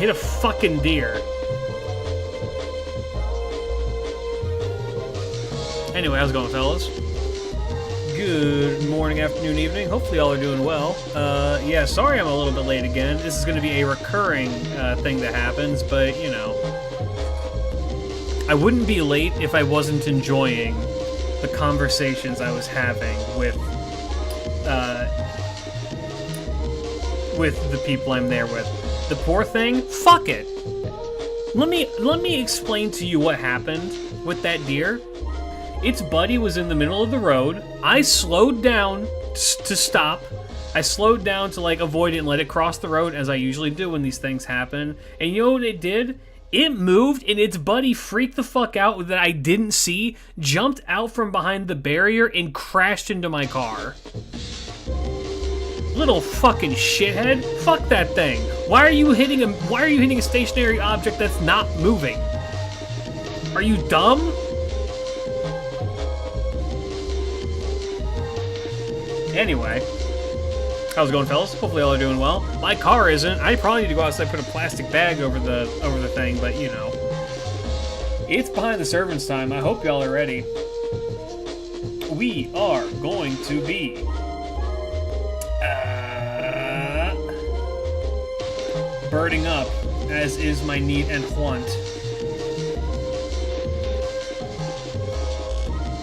hit a fucking deer. Anyway, how's it going, fellas? Good morning, afternoon, evening. Hopefully y'all are doing well. Yeah, sorry I'm a little bit late again. This is going to be a recurring thing that happens, but, you know. I wouldn't be late if I wasn't enjoying the conversations I was having with the people I'm there with. The poor thing? Fuck it! Let me explain to you what happened with that deer. Its buddy was in the middle of the road. I slowed down to stop. I slowed down to, like, avoid it and let it cross the road, as I usually do when these things happen. And you know what it did? It moved, and its buddy freaked the fuck out that I didn't see, jumped out from behind the barrier, and crashed into my car. Little fucking shithead. Fuck that thing. Why are you hitting a stationary object that's not moving? Are you dumb? Anyway, how's it going, fellas? Hopefully all are doing well. My car isn't. I probably need to go outside and put a plastic bag over the thing, but you know. It's behind the servants' time. I hope y'all are ready. We are going to be birding up, as is my need and want.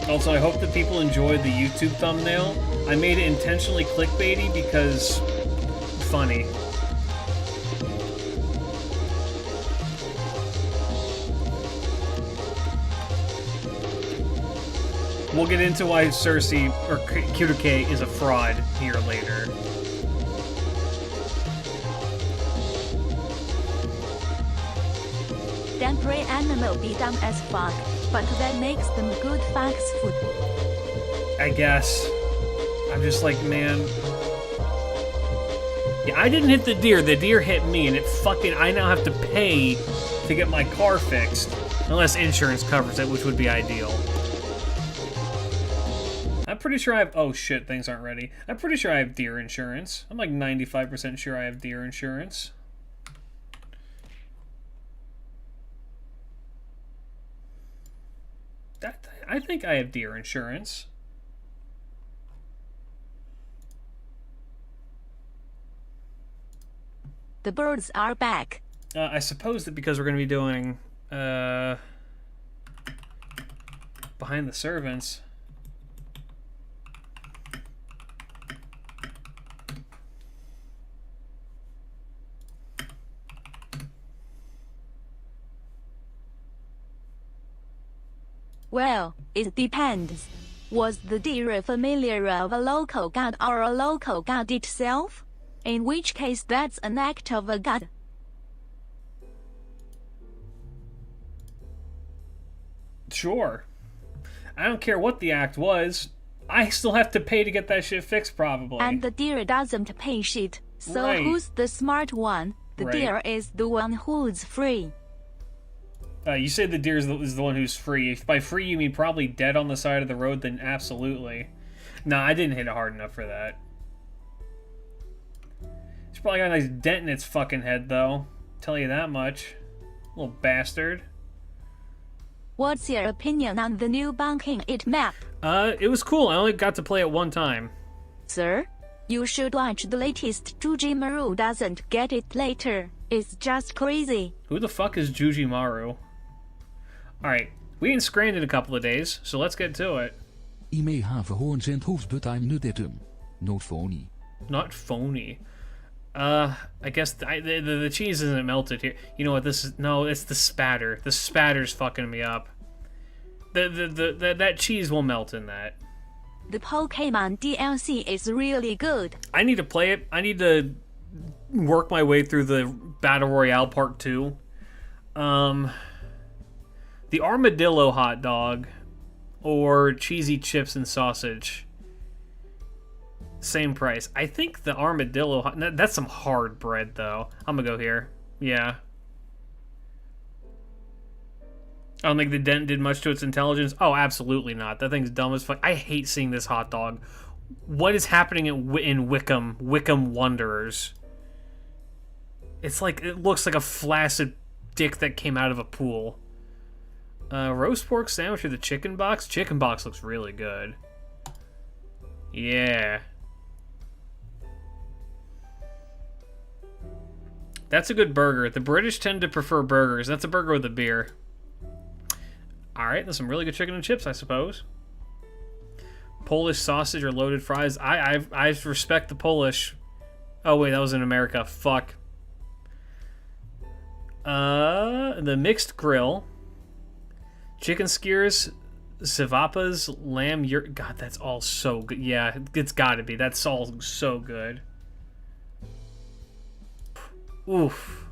Also, I hope that people enjoyed the YouTube thumbnail. I made it intentionally clickbaity because funny. We'll get into why Circe, or Q2K, is a fraud here later. Then prey animal be dumb as fuck, but that makes them good facts food. I guess. I'm just like, man. Yeah, I didn't hit the deer hit me, and I now have to pay to get my car fixed. Unless insurance covers it, which would be ideal. I'm pretty sure I have, oh shit, things aren't ready. I'm pretty sure I have deer insurance. I'm like 95% sure I have deer insurance. I think I have deer insurance. The birds are back. I suppose that because we're going to be doing behind the servants. Well, it depends. Was the deer a familiar of a local god or a local god itself? In which case that's an act of a god. Sure. I don't care what the act was. I still have to pay to get that shit fixed, probably. And the deer doesn't pay shit. So Right. who's the smart one? The Right. deer is the one who's free. You say the deer is the one who's free. If by free you mean probably dead on the side of the road, then absolutely. Nah, I didn't hit it hard enough for that. It's probably got a nice dent in its fucking head, though. Tell you that much. Little bastard. What's your opinion on the new Bunking It map? It was cool. I only got to play it one time. Sir? You should watch the latest Jujimaru doesn't get it later. It's just crazy. Who the fuck is Jujimaru? Alright, we ain't scranned in a couple of days, so let's get to it. I may have horns and hooves, but I'm not at them. Not phony. Not phony. I guess the cheese isn't melted here. You know what? This is no. It's the spatter. The spatter's fucking me up. That cheese will melt in that. The Pokemon DLC is really good. I need to play it. I need to work my way through the Battle Royale Part 2. The armadillo hot dog or cheesy chips and sausage. Same price. I think the armadillo... That's some hard bread, though. I'm gonna go here. Yeah. I don't think the dent did much to its intelligence. Oh, absolutely not. That thing's dumb as fuck. I hate seeing this hot dog. What is happening in Wickham Wanderers? It's like, it looks like a flaccid dick that came out of a pool. Roast pork sandwich or the chicken box? Chicken box looks really good. Yeah. That's a good burger. The British tend to prefer burgers. That's a burger with a beer. Alright, there's some really good chicken and chips, I suppose. Polish sausage or loaded fries. I respect the Polish. Oh, wait, that was in America. Fuck. The mixed grill. Chicken skewers, cevapas, lamb, God, that's all so good. Yeah, it's gotta be. That's all so good. Oof.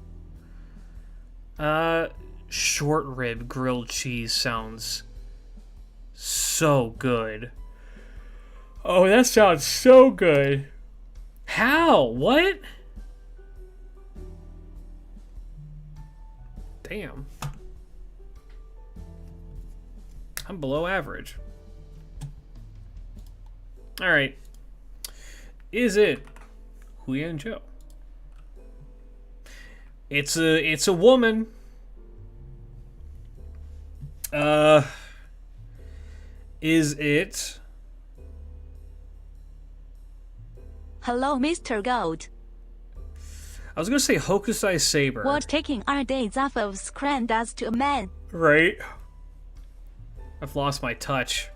Short rib grilled cheese sounds so good. Oh, that sounds so good. How? What? Damn. I'm below average. Alright. Is it Huyan Joe? It's a woman. Is it? Hello, Mr. Goat. I was gonna say Hokusai Saber. What taking our days off of scran does to a man? Right. I've lost my touch.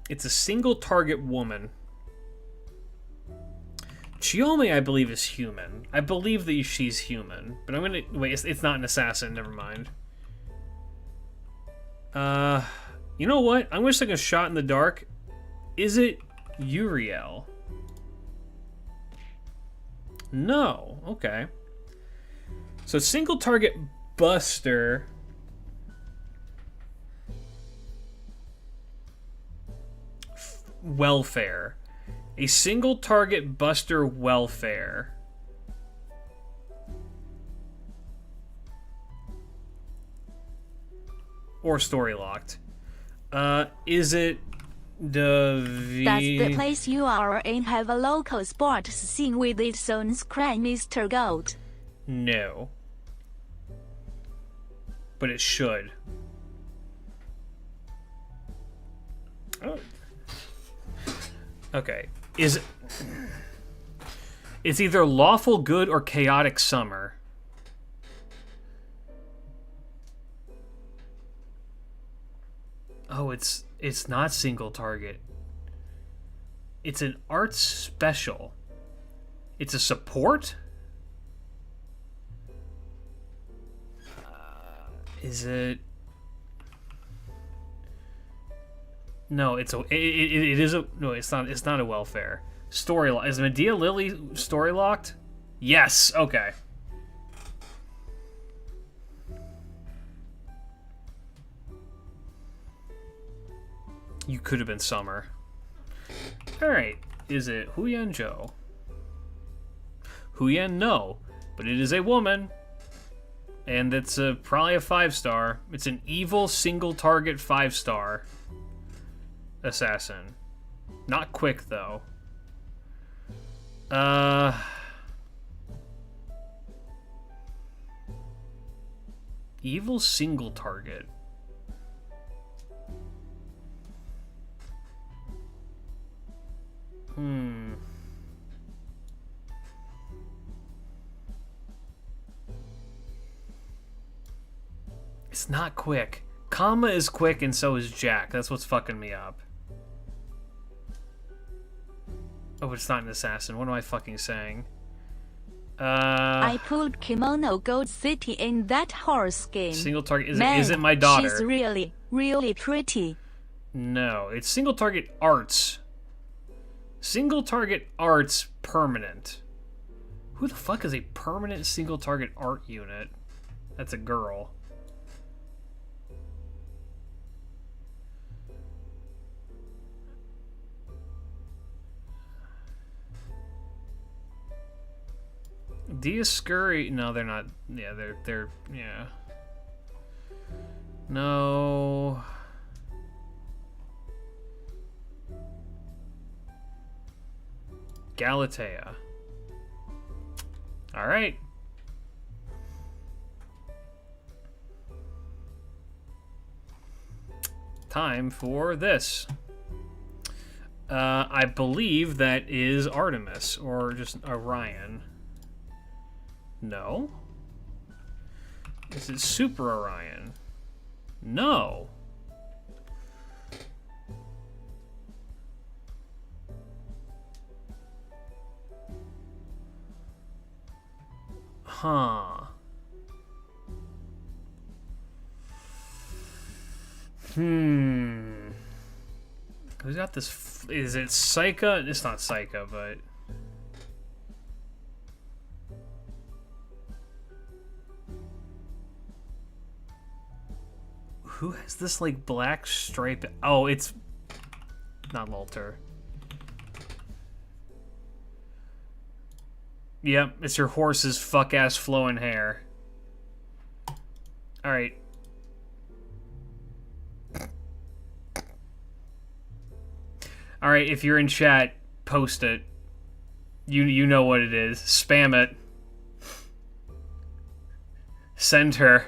It's a single target woman. Chiome, I believe, is human. I believe that she's human. But I'm gonna... Wait, it's not an assassin. Never mind. You know what? I'm gonna take a shot in the dark. Is it Uriel? No. Okay. So single target buster... Welfare. A single target buster welfare. Or story locked. Is it the... Does the place you are in have a local sports scene with its own scran, Mr. Goat? No. But it should. Oh. Okay. Is it... It's either lawful good or chaotic summer. Oh, it's not single target. It's an arts special. It's a support? Is it... No, it is a... No, it's not a welfare. Story locked. Is Medea Lily story locked? Yes, okay. You could have been Summer. Alright, is it Huyan Joe? Huyan, no. But it is a woman. And it's probably a 5-star. It's an evil single target 5-star assassin. Not quick, though. Evil single target. It's not quick. Kama is quick and so is Jack. That's what's fucking me up. Oh, but it's not an assassin. What am I fucking saying? I pulled Kimono Gold City in that horse game. Single target. Man, is it my daughter? She's really, really pretty. No, it's single target arts. Single target arts permanent. Who the fuck is a permanent single target art unit? That's a girl. Dioscuri, no, they're not. Yeah, they're yeah. No. Galatea. All right. Time for this. I believe that is Artemis, or just Orion. No. Is it Super Orion? No. Huh. Who's got this? Is it Psycha? It's not Psycha, but... Who has this, like, black stripe? Oh, it's... Not Lolter. Yep, it's your horse's fuck-ass flowing hair. Alright. Alright, if you're in chat, post it. You know what it is. Spam it. Send her.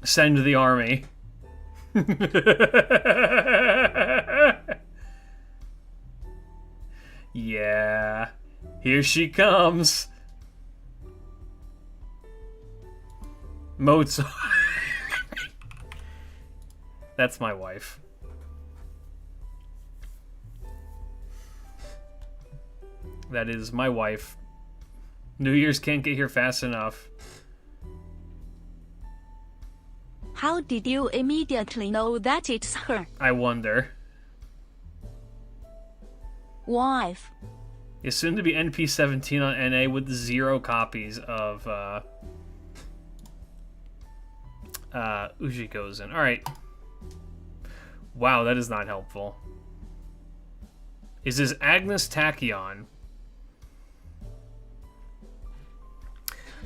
Send the army. Yeah. Here she comes. Mozart. That's my wife. That is my wife. New Year's can't get here fast enough. How did you immediately know that it's her? I wonder. Wife. Is soon to be NP17 on NA with 0 copies of Ujikozen. Alright. Wow, that is not helpful. Is this Agnes Tachyon?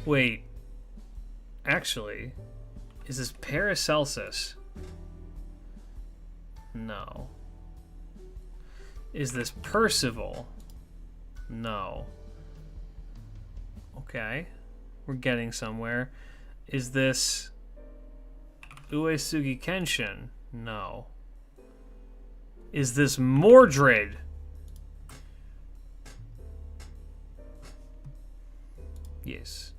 Wait. Actually, is this Paracelsus? No. Is this Percival? No. Okay. We're getting somewhere. Is this Uesugi Kenshin? No. Is this Mordred? Yes.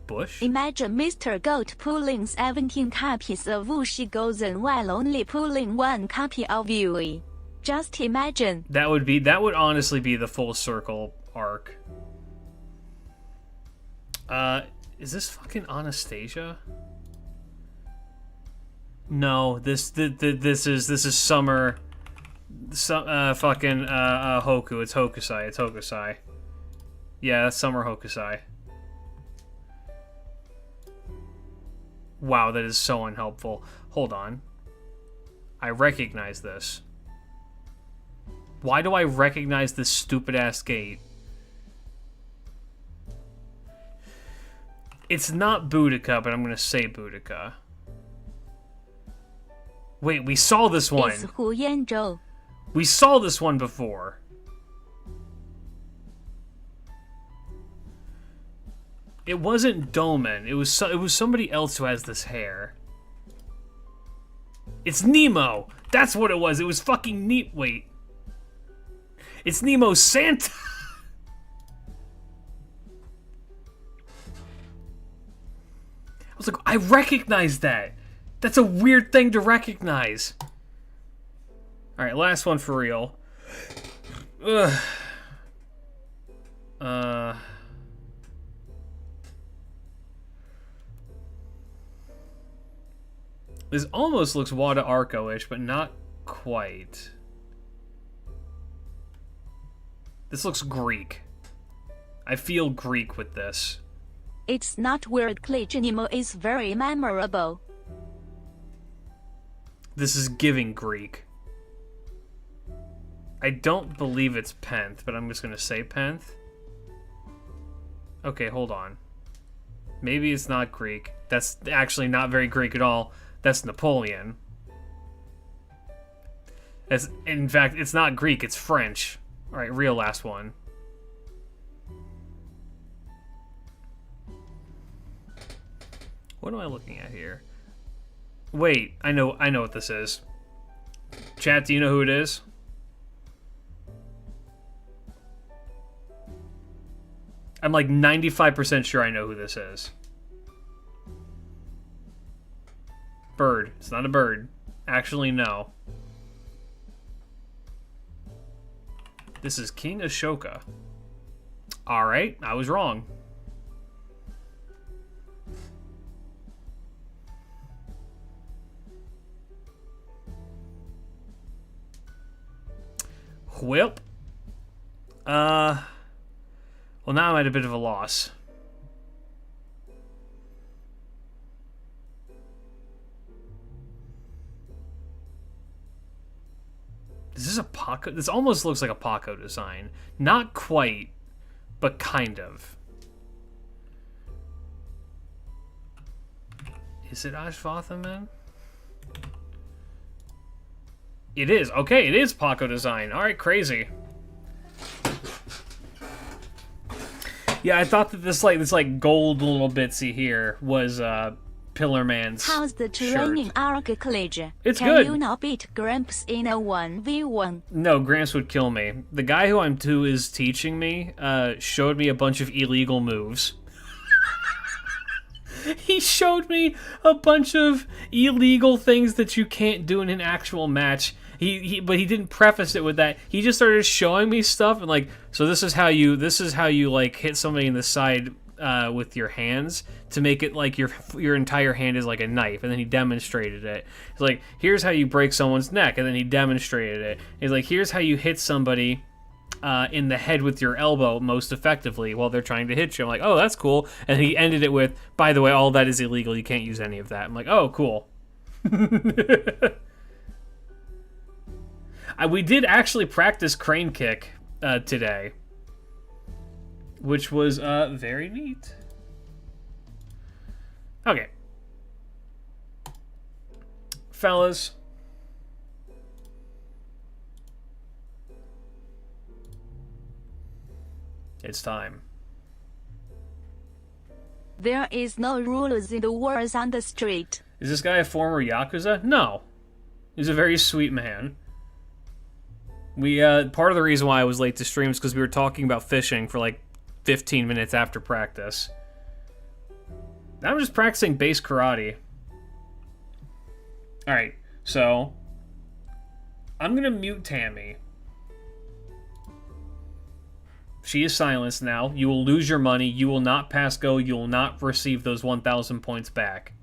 Bush? Imagine Mr. Goat pulling 17 copies of Ujikozen while only pulling 1 copy of Yui. Just imagine. That would honestly be the full circle arc. Is this fucking Anastasia? No, this is Summer. Fucking Hoku. It's Hokusai. It's Hokusai. Yeah, that's Summer Hokusai. Wow, that is so unhelpful. Hold on. I recognize this. Why do I recognize this stupid-ass gate? It's not Boudica, but I'm gonna say Boudica. Wait, we saw this one. It's Hu Yanzhou. We saw this one before. It wasn't Dolmen. It was somebody else who has this hair. It's Nemo. That's what it was. It was fucking Nemo. Wait. It's Nemo Santa. I was like, I recognize that. That's a weird thing to recognize. Alright, last one for real. Ugh. This almost looks Wada Arco-ish, but not quite. This looks Greek. I feel Greek with this. It's not weird. Nemo is very memorable. This is giving Greek. I don't believe it's Penth, but I'm just gonna say Penth. Okay, hold on. Maybe it's not Greek. That's actually not very Greek at all. That's Napoleon. In fact, it's not Greek, it's French. Alright, real last one. What am I looking at here? Wait, I know what this is. Chat, do you know who it is? I'm like 95% sure I know who this is. Bird. It's not a bird. Actually, no. This is King Ashoka. Alright, I was wrong. Whip. Well, now I'm at a bit of a loss. Is this a Paco? This almost looks like a Paco design. Not quite, but kind of. Is it Ashvatha, man? It is. Okay, it is Paco design. Alright, crazy. Yeah, I thought that this gold little bitsy here was Pillar Man's How's the terrain in Archiclage? It's Can good. you not beat Gramps in a 1v1? No, Gramps would kill me. The guy who is teaching me showed me a bunch of illegal moves. He showed me a bunch of illegal things that you can't do in an actual match. But he didn't preface it with that. He just started showing me stuff and like, so this is how you like hit somebody in the side with your hands to make it like your entire hand is like a knife. And then he demonstrated it. He's like, here's how you break someone's neck, and then he demonstrated it. He's like, here's how you hit somebody in the head with your elbow most effectively while they're trying to hit you. I'm like, oh, that's cool. And he ended it with, by the way, all that is illegal. You can't use any of that. I'm like, oh, cool. We did actually practice crane kick today, which was very neat. Okay. Fellas. It's time. There is no rules in the wars on the street. Is this guy a former Yakuza? No. He's a very sweet man. We part of the reason why I was late to stream is because we were talking about fishing for like 15 minutes after practice. I'm just practicing base karate. Alright, so I'm gonna mute Tammy. She is silenced now. You will lose your money. You will not pass go. You will not receive those 1,000 points back.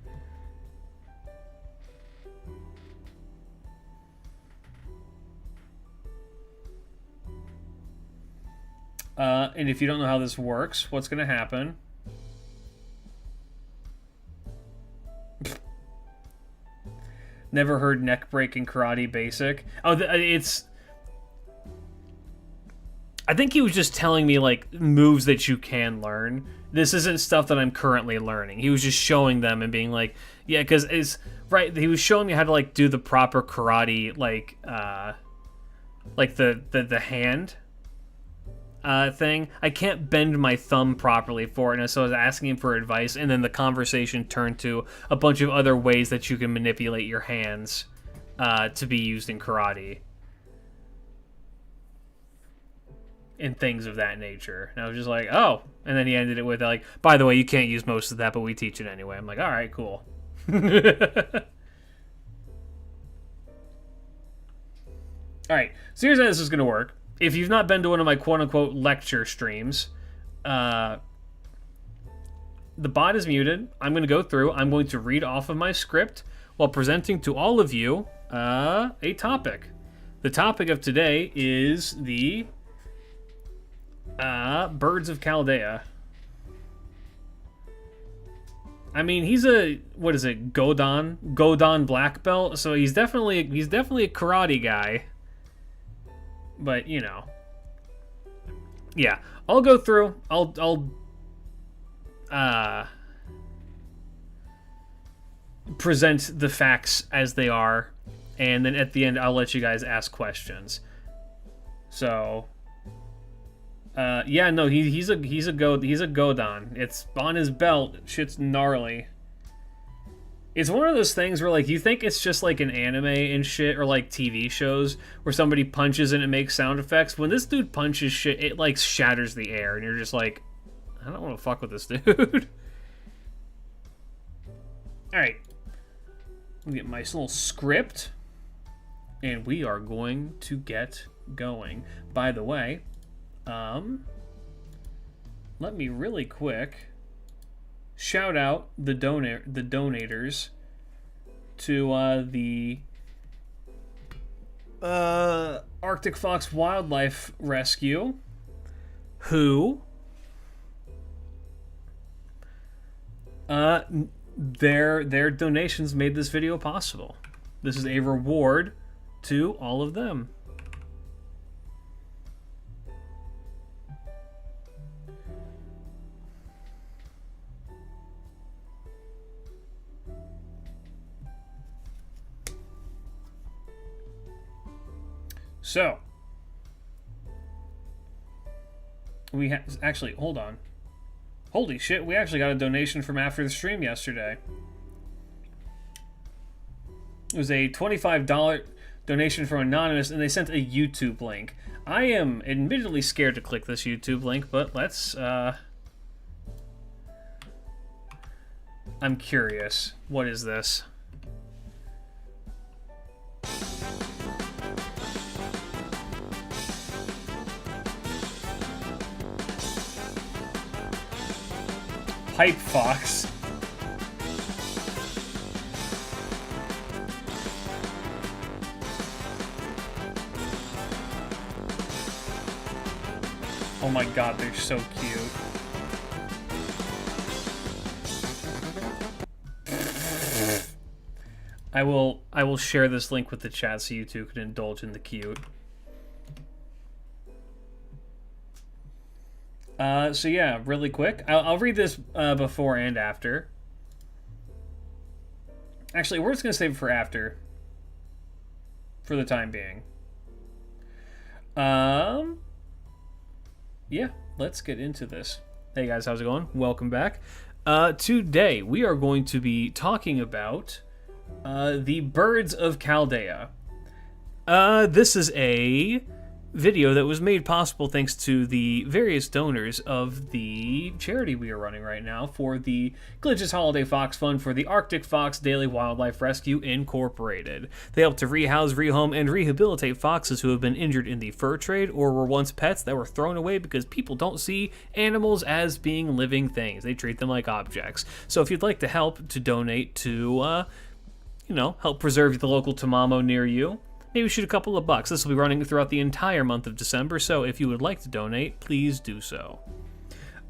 And if you don't know how this works, what's going to happen? Never heard neck break in karate basic. Oh, it's... I think he was just telling me, like, moves that you can learn. This isn't stuff that I'm currently learning. He was just showing them and being like, yeah, because it's... Right, he was showing me how to, like, do the proper karate, like the hand thing. I can't bend my thumb properly for it, and so I was asking him for advice, and then the conversation turned to a bunch of other ways that you can manipulate your hands to be used in karate. And things of that nature. And I was just like, oh. And then he ended it with, like, by the way, you can't use most of that, but we teach it anyway. I'm like, all right, cool. All right, so here's how this is going to work. If you've not been to one of my quote-unquote lecture streams, the bot is muted. I'm going to go through. I'm going to read off of my script while presenting to all of you a topic. The topic of today is the birds of Chaldea. I mean, he's a, what is it, Godon black belt, so he's definitely a karate guy. But, you know. Yeah, I'll go through. I'll present the facts as they are, and then at the end I'll let you guys ask questions. So, Yeah, no, he's a Godon. It's on his belt. Shit's gnarly. It's one of those things where, like, you think it's just like an anime and shit, or like TV shows where somebody punches and it makes sound effects. When this dude punches shit, it like shatters the air, and you're just like, I don't want to fuck with this dude. All right, let me get my little script, and we are going to get going. By the way, let me really quick shout out the donators to the Arctic Fox Wildlife Rescue, who their donations made this video possible. This is a reward to all of them. So, we actually, hold on. Holy shit, we actually got a donation from after the stream yesterday. It was a $25 donation from Anonymous, and they sent a YouTube link. I am admittedly scared to click this YouTube link, but let's, I'm curious. What is this? Pipe Fox. Oh my god, they're so cute. I will share this link with the chat so you two can indulge in the cute. So yeah, really quick. I'll read this before and after. Actually, we're just going to save it for after. For the time being. Yeah, let's get into this. Hey guys, how's it going? Welcome back. Today, we are going to be talking about the birds of Chaldea. This is a video that was made possible thanks to the various donors of the charity we are running right now for the Glitch's Holiday Fox Fund for the Arctic Fox Daily Wildlife Rescue Incorporated. They help to rehouse, rehome, and rehabilitate foxes who have been injured in the fur trade or were once pets that were thrown away because people don't see animals as being living things. They treat them like objects. So if you'd like to help to donate to, help preserve the local Tamamo near you, maybe shoot a couple of bucks. This will be running throughout the entire month of December, so if you would like to donate, please do so.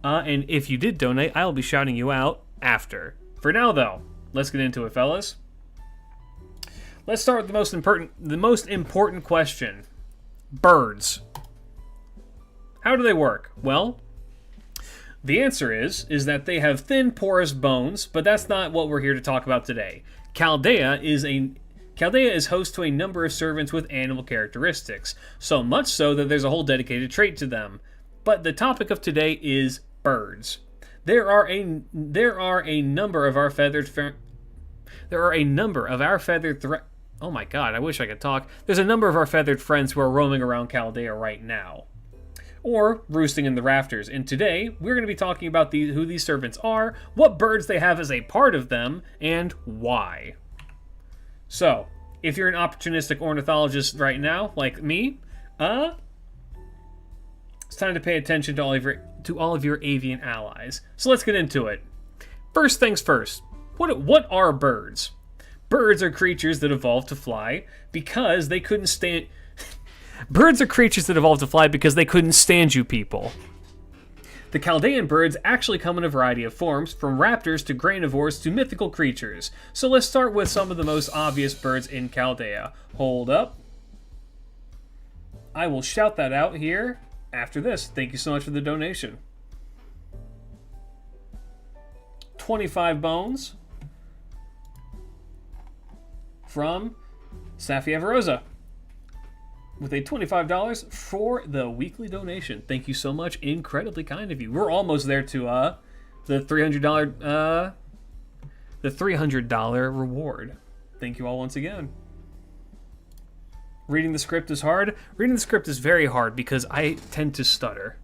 And if you did donate, I will be shouting you out after. For now, though, let's get into it, fellas. Let's start with the most important question. Birds. How do they work? Well, the answer is that they have thin, porous bones, but that's not what we're here to talk about today. Chaldea is host to a number of servants with animal characteristics, so much so that there's a whole dedicated trait to them. But the topic of today is birds. There are a number of our feathered oh my god, I wish I could talk. There's a number of our feathered friends who are roaming around Chaldea right now, or roosting in the rafters. And today we're going to be talking about who these servants are, what birds they have as a part of them, and why. So, if you're an opportunistic ornithologist right now, like me, it's time to pay attention to all of your avian allies. So let's get into it. First things first, what are birds? Birds are creatures that evolved to fly because they couldn't stand... Birds are creatures that evolved to fly because they couldn't stand you people. The Chaldean birds actually come in a variety of forms, from raptors to granivores to mythical creatures. So let's start with some of the most obvious birds in Chaldea. Hold up. I will shout that out here after this. Thank you so much for the donation. 25 bones from Safia Verosa. with a $25 for the weekly donation. Thank you so much. Incredibly kind of you. We're almost there to the $300 reward. Thank you all once again. Reading the script is hard. Reading the script is very hard because I tend to stutter.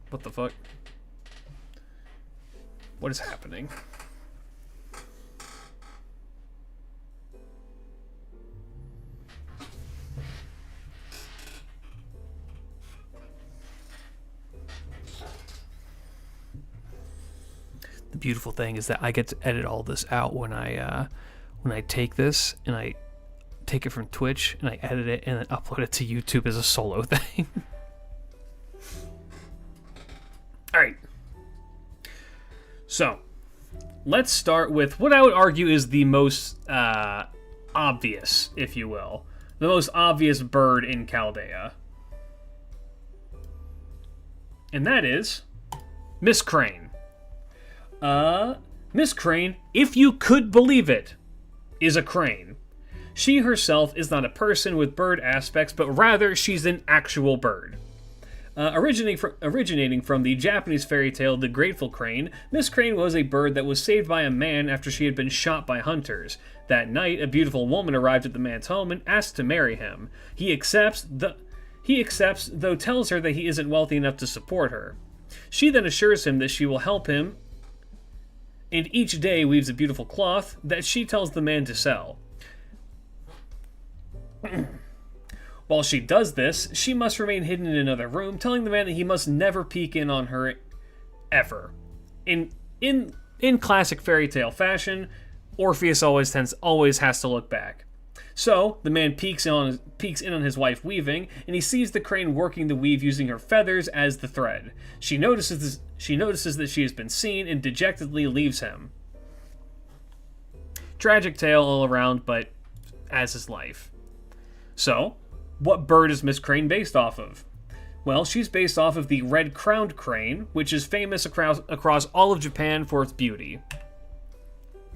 What the fuck? What is happening? The beautiful thing is that I get to edit all this out when I take this and I take it from Twitch and I edit it and then upload it to YouTube as a solo thing. All right. So, let's start with what I would argue is the most obvious, if you will. The most obvious bird in Chaldea. And that is Miss Crane. Miss Crane, if you could believe it, is a crane. She herself is not a person with bird aspects, but rather she's an actual bird. Originating from the Japanese fairy tale The Grateful Crane, Miss Crane was a bird that was saved by a man after she had been shot by hunters. That night, a beautiful woman arrived at the man's home and asked to marry him. He accepts, though tells her that he isn't wealthy enough to support her. She then assures him that she will help him, and each day weaves a beautiful cloth that she tells the man to sell. While she does this, she must remain hidden in another room, telling the man that he must never peek in on her ever. In classic fairy tale fashion, Orpheus always has to look back. So the man peeks in on his wife weaving, and he sees the crane working the weave using her feathers as the thread. She notices that she has been seen and dejectedly leaves him. Tragic tale all around, but as is life. So, what bird is Miss Crane based off of? Well, she's based off of the red-crowned crane, which is famous across all of Japan for its beauty.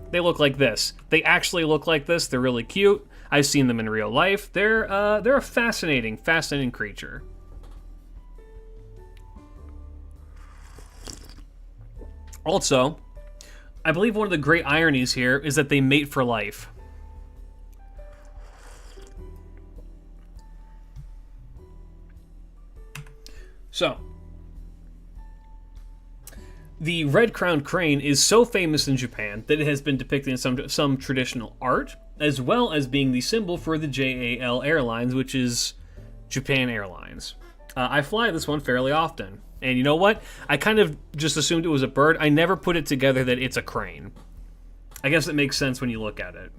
They look like this. They actually look like this. They're really cute. I've seen them in real life. They're a fascinating creature. Also, I believe one of the great ironies here is that they mate for life. So, the red-crowned crane is so famous in Japan that it has been depicted in some traditional art, as well as being the symbol for the JAL Airlines, which is Japan Airlines. I fly this one fairly often. And you know what? I kind of just assumed it was a bird. I never put it together that it's a crane. I guess it makes sense when you look at it.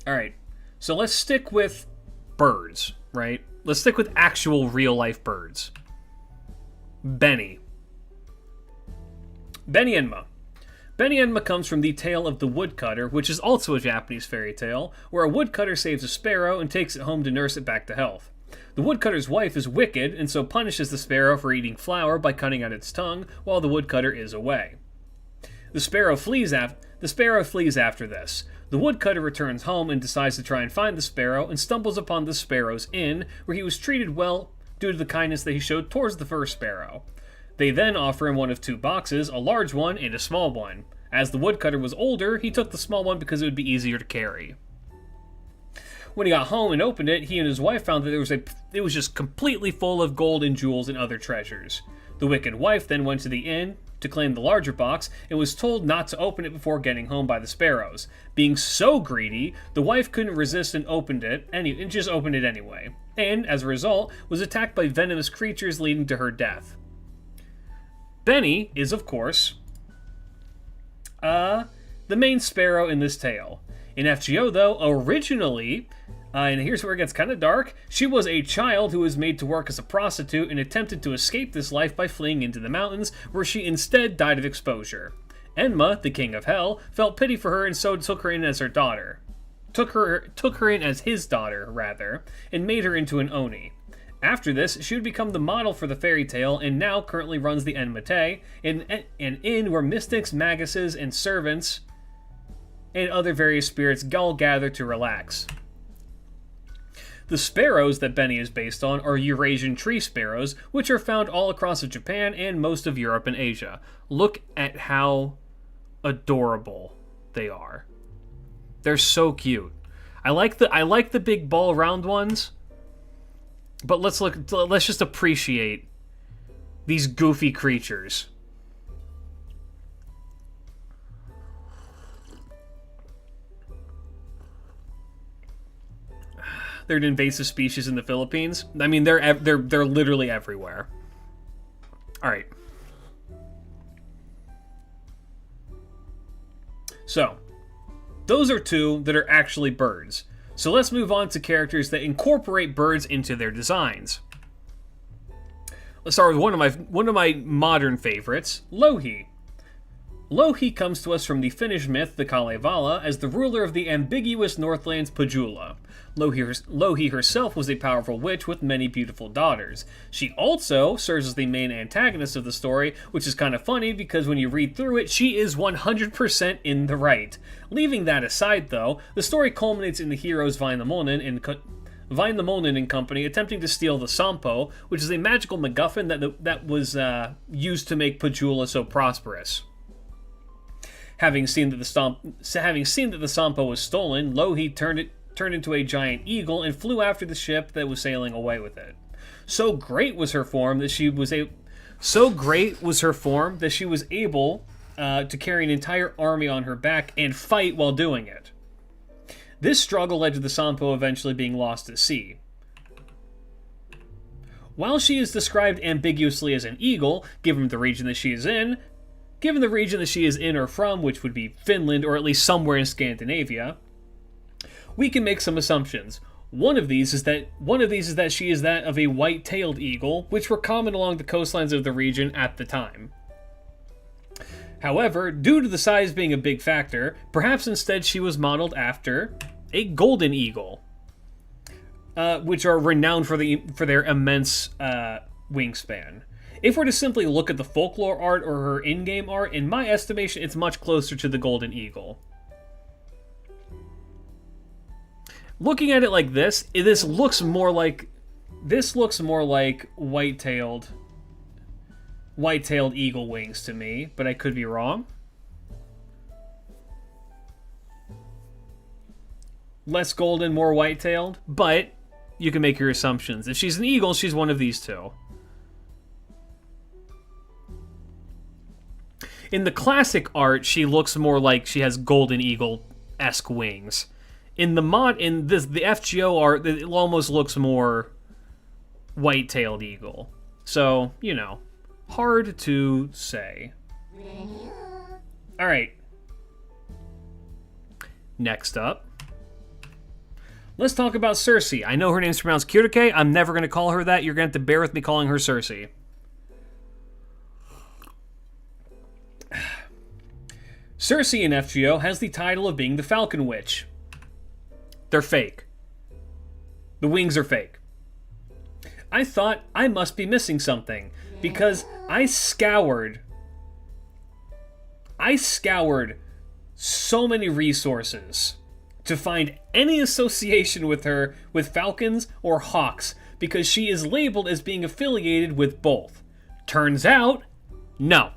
Alright, so let's stick with birds, right? Let's stick with actual real-life birds. Benny. Benny Enma. Benny Enma comes from the tale of the woodcutter, which is also a Japanese fairy tale, where a woodcutter saves a sparrow and takes it home to nurse it back to health. The woodcutter's wife is wicked, and so punishes the sparrow for eating flour by cutting out its tongue while the woodcutter is away. The sparrow flees after this. The woodcutter returns home and decides to try and find the sparrow, and stumbles upon the sparrow's inn, where he was treated well due to the kindness that he showed towards the first sparrow. They then offer him one of two boxes, a large one and a small one. As the woodcutter was older, he took the small one because it would be easier to carry. When he got home and opened it, he and his wife found that it was just completely full of gold and jewels and other treasures. The wicked wife then went to the inn to claim the larger box and was told not to open it before getting home by the sparrows. Being so greedy, the wife couldn't resist and just opened it anyway, and as a result was attacked by venomous creatures leading to her death. Benny is, of course, the main sparrow in this tale. In FGO, though, originally, and here's where it gets kind of dark, she was a child who was made to work as a prostitute and attempted to escape this life by fleeing into the mountains, where she instead died of exposure. Enma, the king of hell, felt pity for her and so took her in as her daughter. Took her in as his daughter, rather, and made her into an Oni. After this, she would become the model for the fairy tale and now currently runs the Enmete, an inn where mystics, maguses, and servants and other various spirits all gather to relax. The sparrows that Benny is based on are Eurasian tree sparrows, which are found all across Japan and most of Europe and Asia. Look at how adorable they are. They're so cute. I like the big ball round ones, but let's just appreciate these goofy creatures. They're an invasive species in the Philippines. I mean, they're literally everywhere. All right. So, those are two that are actually birds. So let's move on to characters that incorporate birds into their designs. Let's start with one of my modern favorites, Louhi. Louhi comes to us from the Finnish myth, the Kalevala, as the ruler of the ambiguous Northland's Pohjola. Louhi herself was a powerful witch with many beautiful daughters. She also serves as the main antagonist of the story, which is kind of funny because when you read through it, she is 100% in the right. Leaving that aside, though, the story culminates in the heroes Vainamoinen and company attempting to steal the Sampo, which is a magical MacGuffin that was used to make Pohjola so prosperous. Having seen that the Sampo was stolen, Louhi turned into a giant eagle and flew after the ship that was sailing away with it. So great was her form that she was able to carry an entire army on her back and fight while doing it. This struggle led to the Sampo eventually being lost at sea. While she is described ambiguously as an eagle, given the region that she is in or from, which would be Finland or at least somewhere in Scandinavia, we can make some assumptions. One of these is that she is that of a white-tailed eagle, which were common along the coastlines of the region at the time. However, due to the size being a big factor, perhaps instead she was modeled after a golden eagle, which are renowned for their immense wingspan. If we're to simply look at the folklore art or her in-game art, in my estimation, it's much closer to the golden eagle. Looking at it like this looks more like white-tailed eagle wings to me, but I could be wrong. Less golden, more white-tailed, but you can make your assumptions. If she's an eagle, she's one of these two. In the classic art, she looks more like she has golden eagle-esque wings. In the FGO art, it almost looks more white-tailed eagle. So, hard to say. Alright. Next up. Let's talk about Circe. I know her name's pronounced Kirike. I'm never going to call her that. You're going to have to bear with me calling her Circe. Circe in FGO has the title of being the Falcon Witch. They're fake. The wings are fake. I thought I must be missing something because I scoured so many resources to find any association with her with falcons or hawks because she is labeled as being affiliated with both. Turns out, no.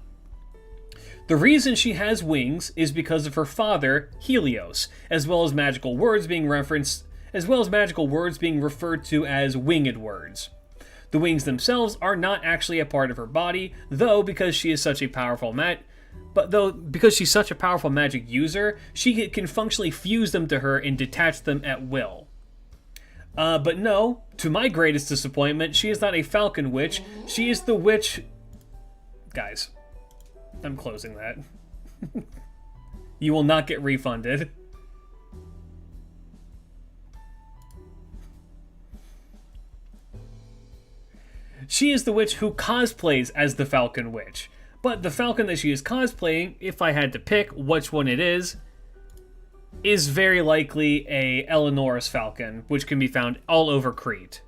The reason she has wings is because of her father, Helios, as well as magical words being referred to as winged words. The wings themselves are not actually a part of her body, because she's such a powerful magic user, she can functionally fuse them to her and detach them at will. But no, to my greatest disappointment, she is not a falcon witch. She is the witch... Guys, I'm closing that. You will not get refunded. She is the witch who cosplays as the Falcon Witch. But the falcon that she is cosplaying, if I had to pick which one it is very likely a Eleanor's falcon, which can be found all over Crete.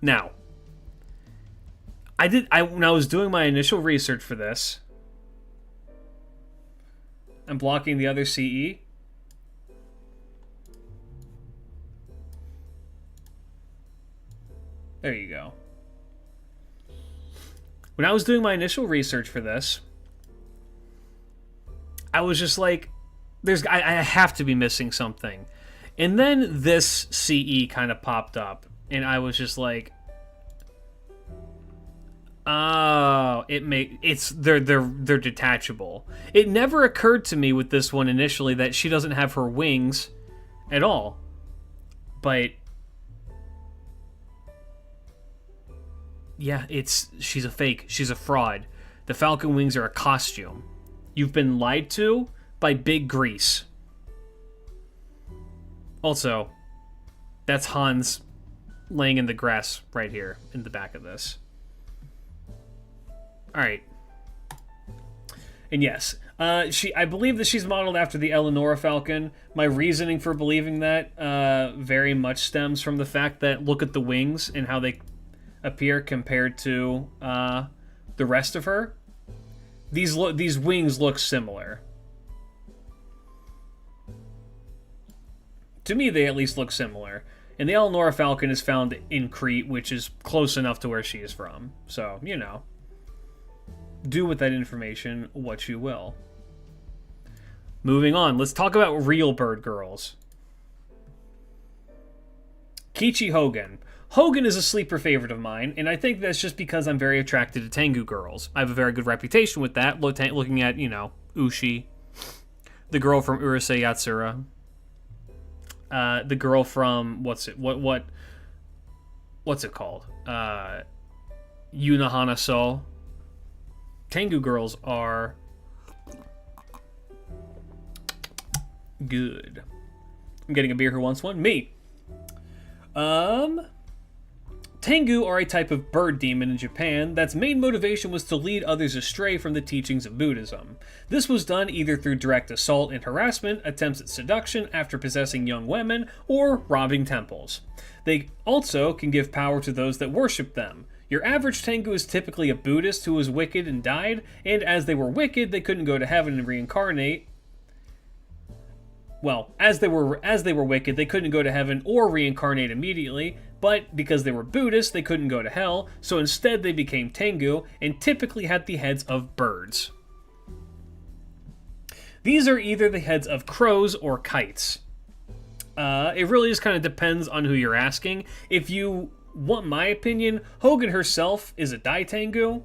Now, when I was doing my initial research for this, I'm blocking the other CE. There you go. When I was doing my initial research for this, I was just like, I have to be missing something. And then this CE kind of popped up, and I was just like, oh, they're detachable. It never occurred to me with this one initially that she doesn't have her wings at all. But yeah, she's a fake. She's a fraud. The falcon wings are a costume. You've been lied to by Big Grease. Also, that's Hans laying in the grass right here in the back of this. Alright. And yes, I believe that she's modeled after the Eleonora Falcon. My reasoning for believing that very much stems from the fact that look at the wings and how they appear compared to the rest of her. These wings look similar. To me, they at least look similar. And the Eleonora Falcon is found in Crete, which is close enough to where she is from. So, you know. Do with that information what you will. Moving on, let's talk about real bird girls. Kichi Hogan. Hogan is a sleeper favorite of mine, and I think that's just because I'm very attracted to Tengu girls. I have a very good reputation with that, looking at, you know, Ushi, the girl from Urusei Yatsura, the girl from, what's it called? Yunahana So. Tengu girls are good. I'm getting a beer. Who wants one? Me. Tengu are a type of bird demon in Japan that's main motivation was to lead others astray from the teachings of Buddhism. This was done either through direct assault and harassment, attempts at seduction after possessing young women, or robbing temples. They also can give power to those that worship them. Your average Tengu is typically a Buddhist who was wicked and died, and as they were wicked, they couldn't go to heaven and reincarnate. Well, as they were wicked, they couldn't go to heaven or reincarnate immediately, but because they were Buddhists, they couldn't go to hell, so instead they became Tengu, and typically had the heads of birds. These are either the heads of crows or kites. It really just kind of depends on who you're asking. If you want my opinion, Hogan herself is a Dai Tengu.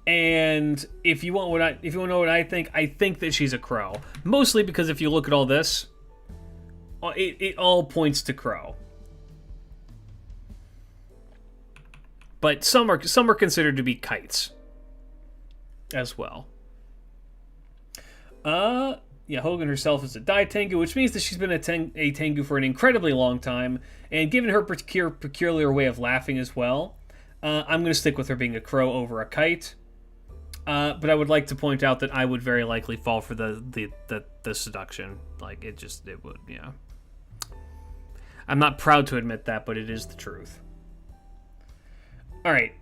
And if you want to know what I think that she's a crow. Mostly because if you look at all this, it all points to crow. But some are considered to be kites as well. Yeah, Hogan herself is a Dai Tengu, which means that she's been a Tengu for an incredibly long time, and given her peculiar way of laughing as well, I'm going to stick with her being a crow over a kite. But I would like to point out that I would very likely fall for the seduction. Like, it would, yeah. I'm not proud to admit that, but it is the truth. Alright.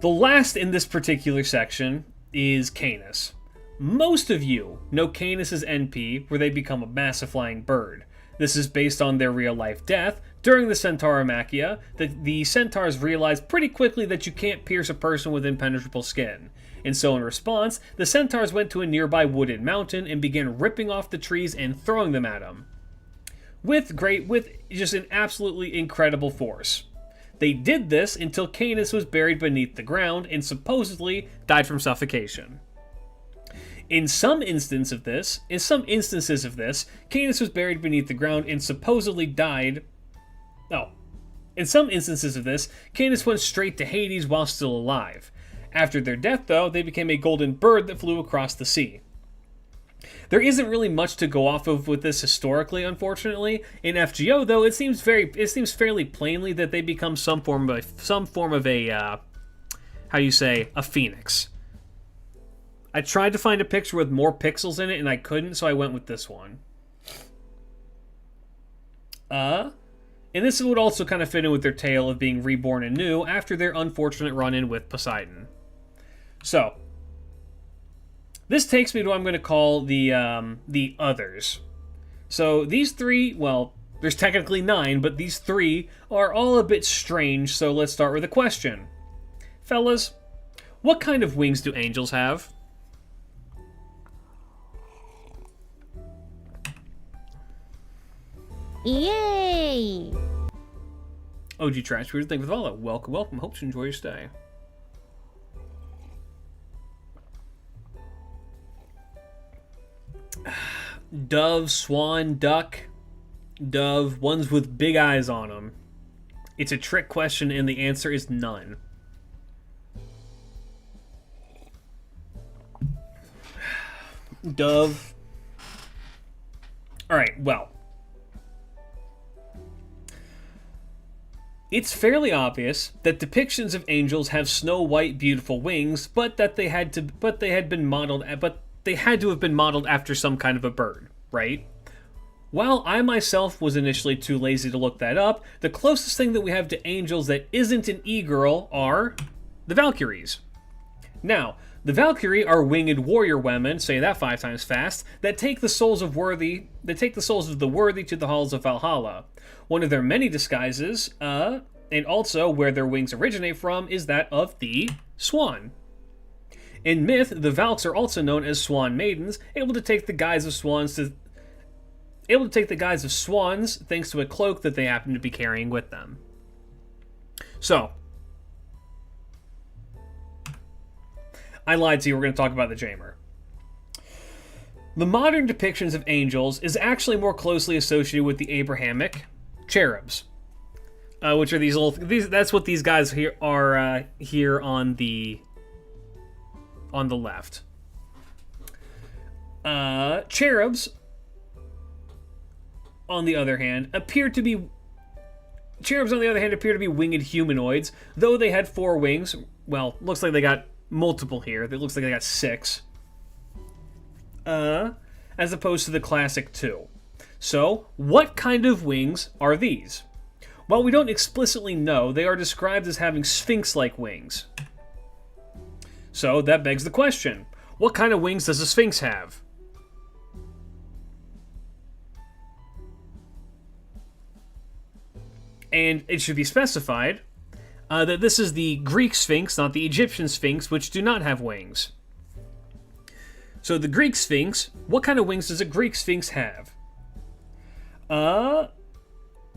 The last in this particular section is Canis. Most of you know Canis as NP, where they become a massive flying bird. This is based on their real-life death. During the Centaurimachia, the centaurs realized pretty quickly that you can't pierce a person with impenetrable skin. And so in response, the centaurs went to a nearby wooded mountain and began ripping off the trees and throwing them at him. With just an absolutely incredible force. They did this until Canis was buried beneath the ground and supposedly died from suffocation. In some instances of this, Canis was buried beneath the ground and supposedly died. In some instances of this, Canis went straight to Hades while still alive. After their death, though, they became a golden bird that flew across the sea. There isn't really much to go off of with this historically, unfortunately. In FGO, though, it seems fairly plainly that they become some form of a a phoenix. I tried to find a picture with more pixels in it, and I couldn't, so I went with this one. And this would also kind of fit in with their tale of being reborn anew after their unfortunate run-in with Poseidon. So, this takes me to what I'm going to call the others. So these three, well, there's technically 9, but these 3 are all a bit strange, so let's start with a question. Fellas, what kind of wings do angels have? Yay! OG Trash Reader, thank you for the follow. Welcome, welcome. Hope you enjoy your stay. Dove, swan, duck, dove, ones with big eyes on them. It's a trick question, and the answer is none. Dove. Alright, well. It's fairly obvious that depictions of angels have snow white, beautiful wings, but that they had to have been modeled after some kind of a bird, right? While I myself was initially too lazy to look that up, the closest thing that we have to angels that isn't an e-girl are the Valkyries. Now, the Valkyrie are winged warrior women, say that 5 times fast, that take the souls of the worthy to the halls of Valhalla. One of their many disguises, and also where their wings originate from, is that of the swan. In myth, the Valks are also known as swan maidens, able to take the guise of swans thanks to a cloak that they happen to be carrying with them. So, I lied to you, we're going to talk about the Jamer. The modern depictions of angels is actually more closely associated with the Abrahamic cherubs, which are that's what these guys here are here on the left. Cherubs, on the other hand, appear to be winged humanoids, though they had 4 wings. Well, looks like they got multiple here. It looks like they got 6. As opposed to the classic 2. So, what kind of wings are these? While we don't explicitly know, they are described as having sphinx-like wings. So, that begs the question. What kind of wings does a sphinx have? And it should be specified that this is the Greek Sphinx, not the Egyptian Sphinx, which do not have wings. So the Greek Sphinx, what kind of wings does a Greek Sphinx have?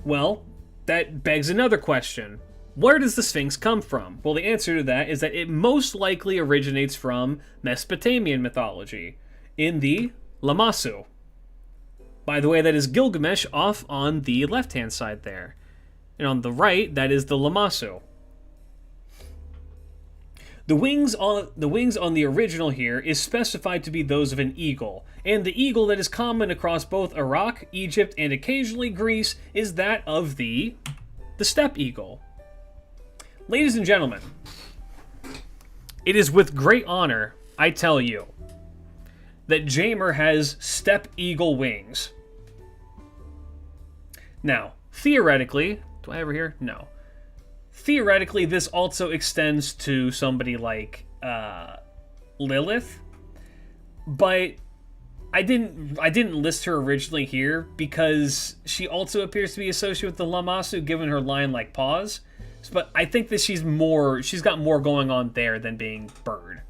Well, that begs another question. Where does the Sphinx come from? Well, the answer to that is that it most likely originates from Mesopotamian mythology, in the Lamassu. By the way, that is Gilgamesh off on the left-hand side there. And on the right, that is the Lamassu. The wings on the original here is specified to be those of an eagle, and the eagle that is common across both Iraq, Egypt, and occasionally Greece is that of the steppe eagle. Ladies and gentlemen, it is with great honor I tell you that Jamer has steppe eagle wings. Now, theoretically, do I ever hear? No. Theoretically, this also extends to somebody like Lilith, but I didn't list her originally here because she also appears to be associated with the Lamassu, given her lion-like paws. But I think that she's got more going on there than being bird.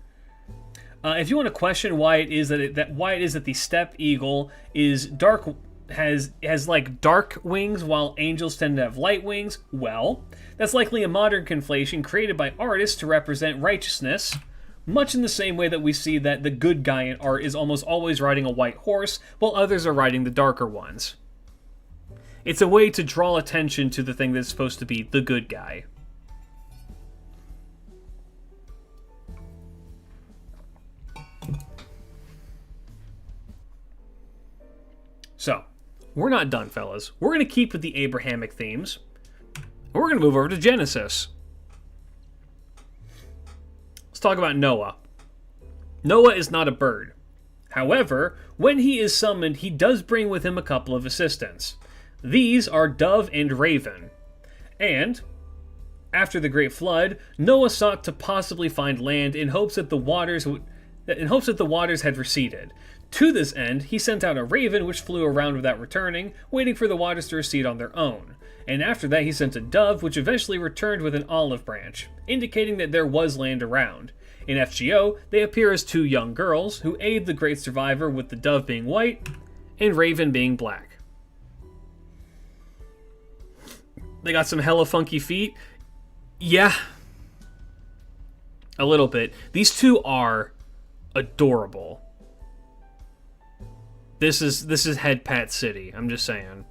If you want to question why it is that the steppe eagle is dark, has like dark wings while angels tend to have light wings, well, that's likely a modern conflation created by artists to represent righteousness, much in the same way that we see that the good guy in art is almost always riding a white horse while others are riding the darker ones. It's a way to draw attention to the thing that's supposed to be the good guy. So, we're not done, fellas. We're going to keep with the Abrahamic themes. And we're going to move over to Genesis. Let's talk about Noah. Noah is not a bird. However, when he is summoned, he does bring with him a couple of assistants. These are dove and raven. And after the Great Flood, Noah sought to possibly find land in hopes that the waters had receded. To this end, he sent out a raven which flew around without returning, waiting for the waters to recede on their own. And after that, he sent a dove which eventually returned with an olive branch, indicating that there was land around. In FGO, they appear as two young girls who aid the great survivor, with the dove being white and raven being black. They got some hella funky feet. Yeah. A little bit. These two are adorable. This is head pat city. I'm just saying.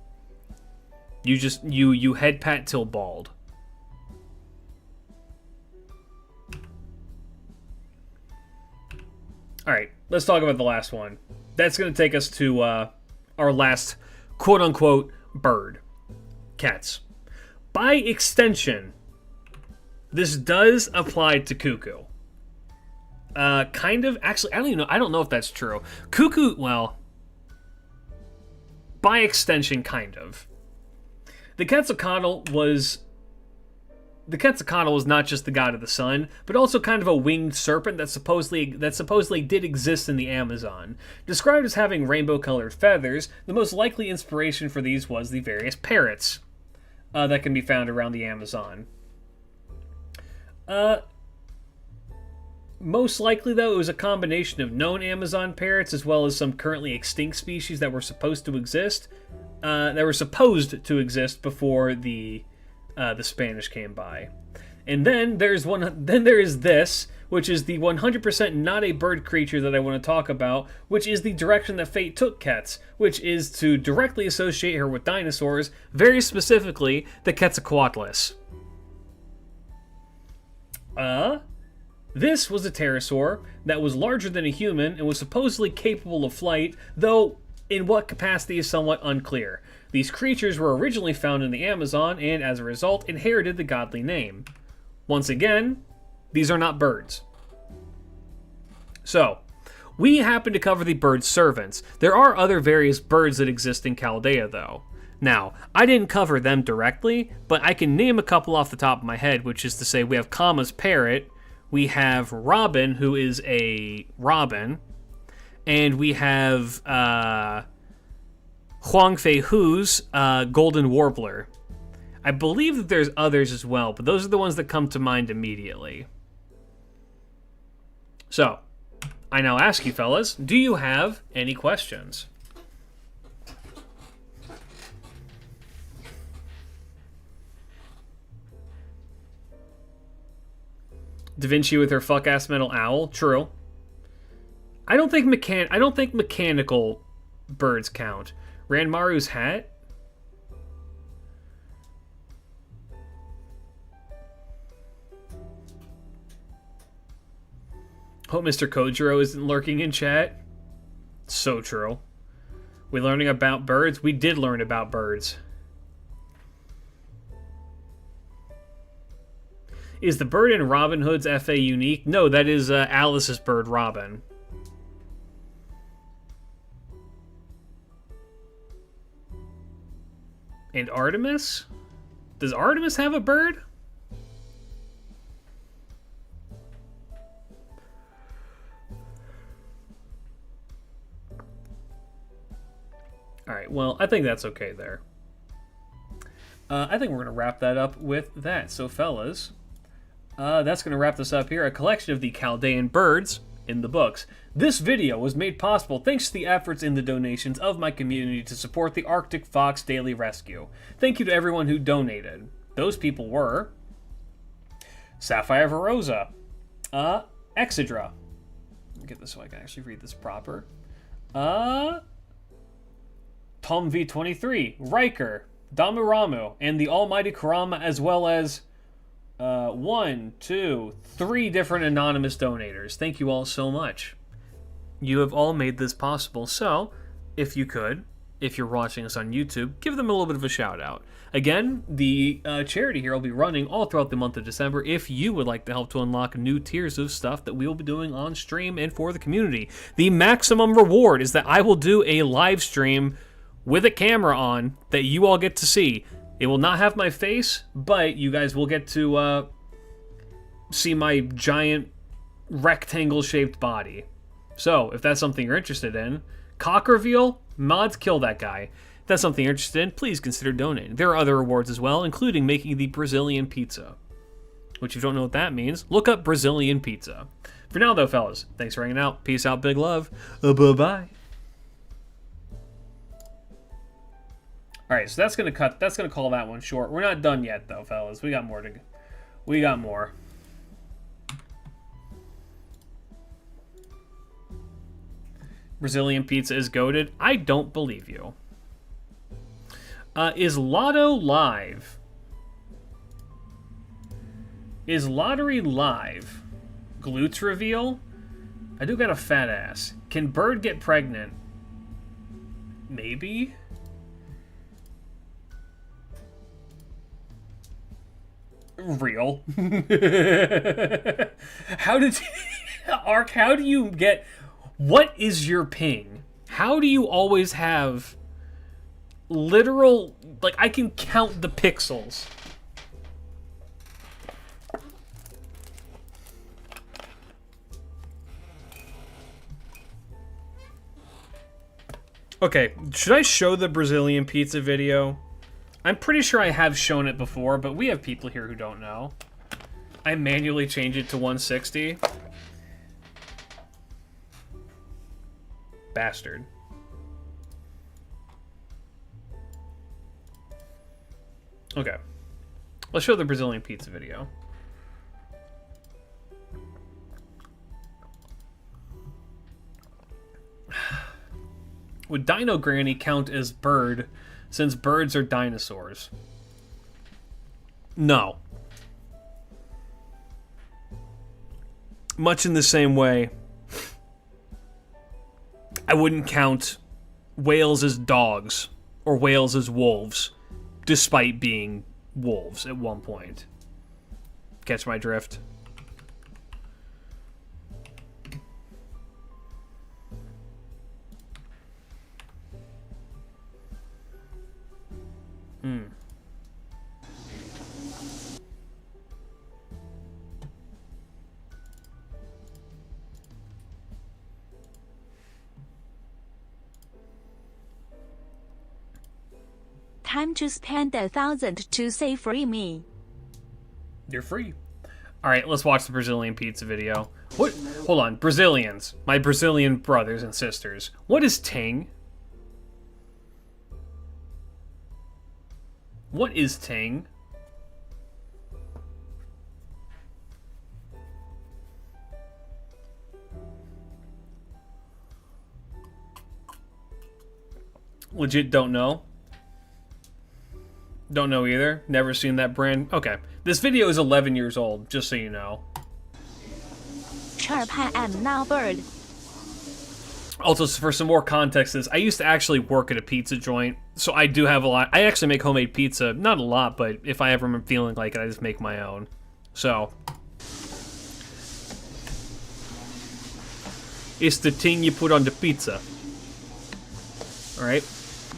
You head pat till bald. All right, let's talk about the last one. That's going to take us to our last quote unquote bird. Cats. By extension, this does apply to cuckoo. Kind of. Actually, I don't know if that's true. Cuckoo, well, by extension, kind of. The Quetzalcoatl was not just the god of the sun, but also kind of a winged serpent that supposedly did exist in the Amazon. Described as having rainbow-colored feathers, the most likely inspiration for these was the various parrots that can be found around the Amazon. Most likely, though, it was a combination of known Amazon parrots as well as some currently extinct species that were supposed to exist. Before the Spanish came by. And then there is this, which is the 100% not a bird creature that I want to talk about, which is the direction that fate took Quetz, which is to directly associate her with dinosaurs, very specifically the Quetzalcoatlus. This was a pterosaur that was larger than a human and was supposedly capable of flight, though in what capacity is somewhat unclear. These creatures were originally found in the Amazon and, as a result, inherited the godly name. Once again, these are not birds. So, we happen to cover the bird servants. There are other various birds that exist in Chaldea, though. Now, I didn't cover them directly, but I can name a couple off the top of my head, which is to say we have Kama's parrot, we have Robin, who is a robin, and we have Huang Fei Hu's golden warbler. I believe that there's others as well, but those are the ones that come to mind immediately. So, I now ask you fellas, do you have any questions? Da Vinci with her fuck-ass metal owl? True. I don't think mechanical birds count. Ranmaru's hat? Hope Mr. Kojiro isn't lurking in chat. So true. We learning about birds? We did learn about birds. Is the bird in Robin Hood's FA unique? No, that is Alice's bird, Robin. And Artemis? Does Artemis have a bird? Alright, well, I think that's okay there. I think we're going to wrap that up with that. So, fellas, that's going to wrap this up here. A collection of the Chaldean birds in the books. This video was made possible thanks to the efforts and the donations of my community to support the Arctic Fox Daily Rescue. Thank you to everyone who donated. Those people were Sapphire Verosa, Exidra. Let me get this so I can actually read this proper. Tom V23, Riker, Damuramu, and the Almighty Kurama, as well as 1, 2, 3 different anonymous donators. Thank you all so much. You have all made this possible, so if you could, if you're watching us on YouTube, give them a little bit of a shout out. Again, the charity here will be running all throughout the month of December if you would like to help to unlock new tiers of stuff that we will be doing on stream and for the community. The maximum reward is that I will do a live stream with a camera on that you all get to see. It will not have my face, but you guys will get to see my giant rectangle-shaped body. So, if that's something you're interested in, cock reveal, mods kill that guy. If that's something you're interested in, please consider donating. There are other rewards as well, including making the Brazilian pizza. Which, if you don't know what that means, look up Brazilian pizza. For now, though, fellas, thanks for hanging out. Peace out, big love. Bye-bye. Alright, so that's gonna call that one short. We're not done yet, though, fellas. We got more to go. We got more. Brazilian pizza is goated. I don't believe you. Is Lotto live? Is Lottery live? Glutes reveal? I do got a fat ass. Can Bird get pregnant? Maybe? Real. How did... Ark, how do you get... What is your ping? How do you always have literal... Like, I can count the pixels. Okay, should I show the Brazilian pizza video? I'm pretty sure I have shown it before, but we have people here who don't know. I manually changed it to 160. Bastard. Okay. Let's show the Brazilian pizza video. Would Dino Granny count as bird, since birds are dinosaurs? No. Much in the same way, I wouldn't count whales as dogs or whales as wolves, despite being wolves at one point. Catch my drift? Time to spend 1,000 to say free me. You're free. Alright, let's watch the Brazilian pizza video. What? Hold on. Brazilians. My Brazilian brothers and sisters. What is ting? What is ting? Legit don't know. Don't know either. Never seen that brand. Okay. This video is 11 years old, just so you know. Sharp, I am now bird. Also, for some more context, I used to actually work at a pizza joint, so I do have a lot. I actually make homemade pizza. Not a lot, but if I ever am feeling like it, I just make my own. So. It's the thing you put on the pizza. Alright.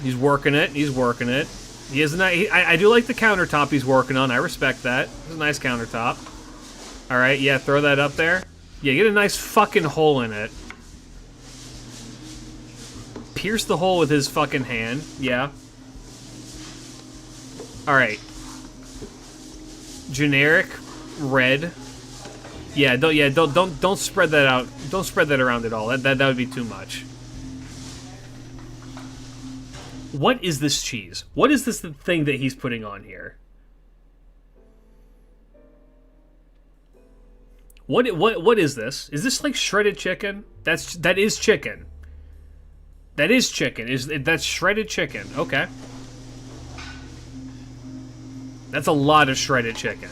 He's working it. He's working it. He is I do like the countertop he's working on. I respect that. It's a nice countertop. Alright, yeah, throw that up there. Yeah, get a nice fucking hole in it. Pierce the hole with his fucking hand. Yeah. Alright. Generic red. Yeah, don't spread that out. Don't spread that around at all. That would be too much. What is this cheese? What is this thing that he's putting on here? What is this? Is this like shredded chicken? That is chicken. That is chicken. That's shredded chicken. Okay. That's a lot of shredded chicken.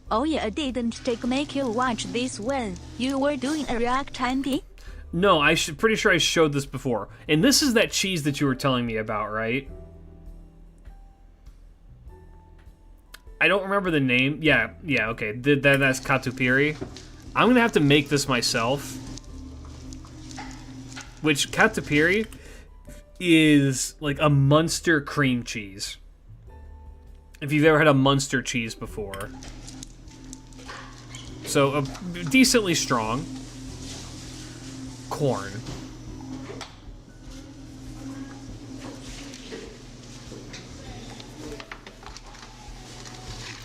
Oh yeah, I didn't make you watch this when you were doing a React Andy? No, pretty sure I showed this before. And this is that cheese that you were telling me about, right? I don't remember the name. Yeah, okay. That's catupiry. I'm gonna have to make this myself. Which, catupiry, is like a Munster cream cheese. If you've ever had a Munster cheese before. So, decently strong. Corn.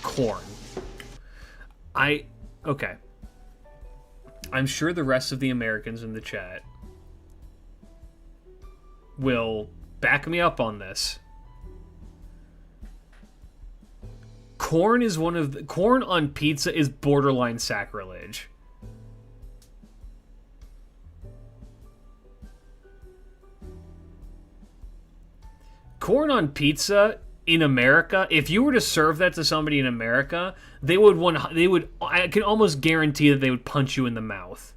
Corn. Okay. I'm sure the rest of the Americans in the chat will back me up on this. Corn is corn on pizza is borderline sacrilege. Corn on pizza in America, if you were to serve that to somebody in America, I can almost guarantee that they would punch you in the mouth.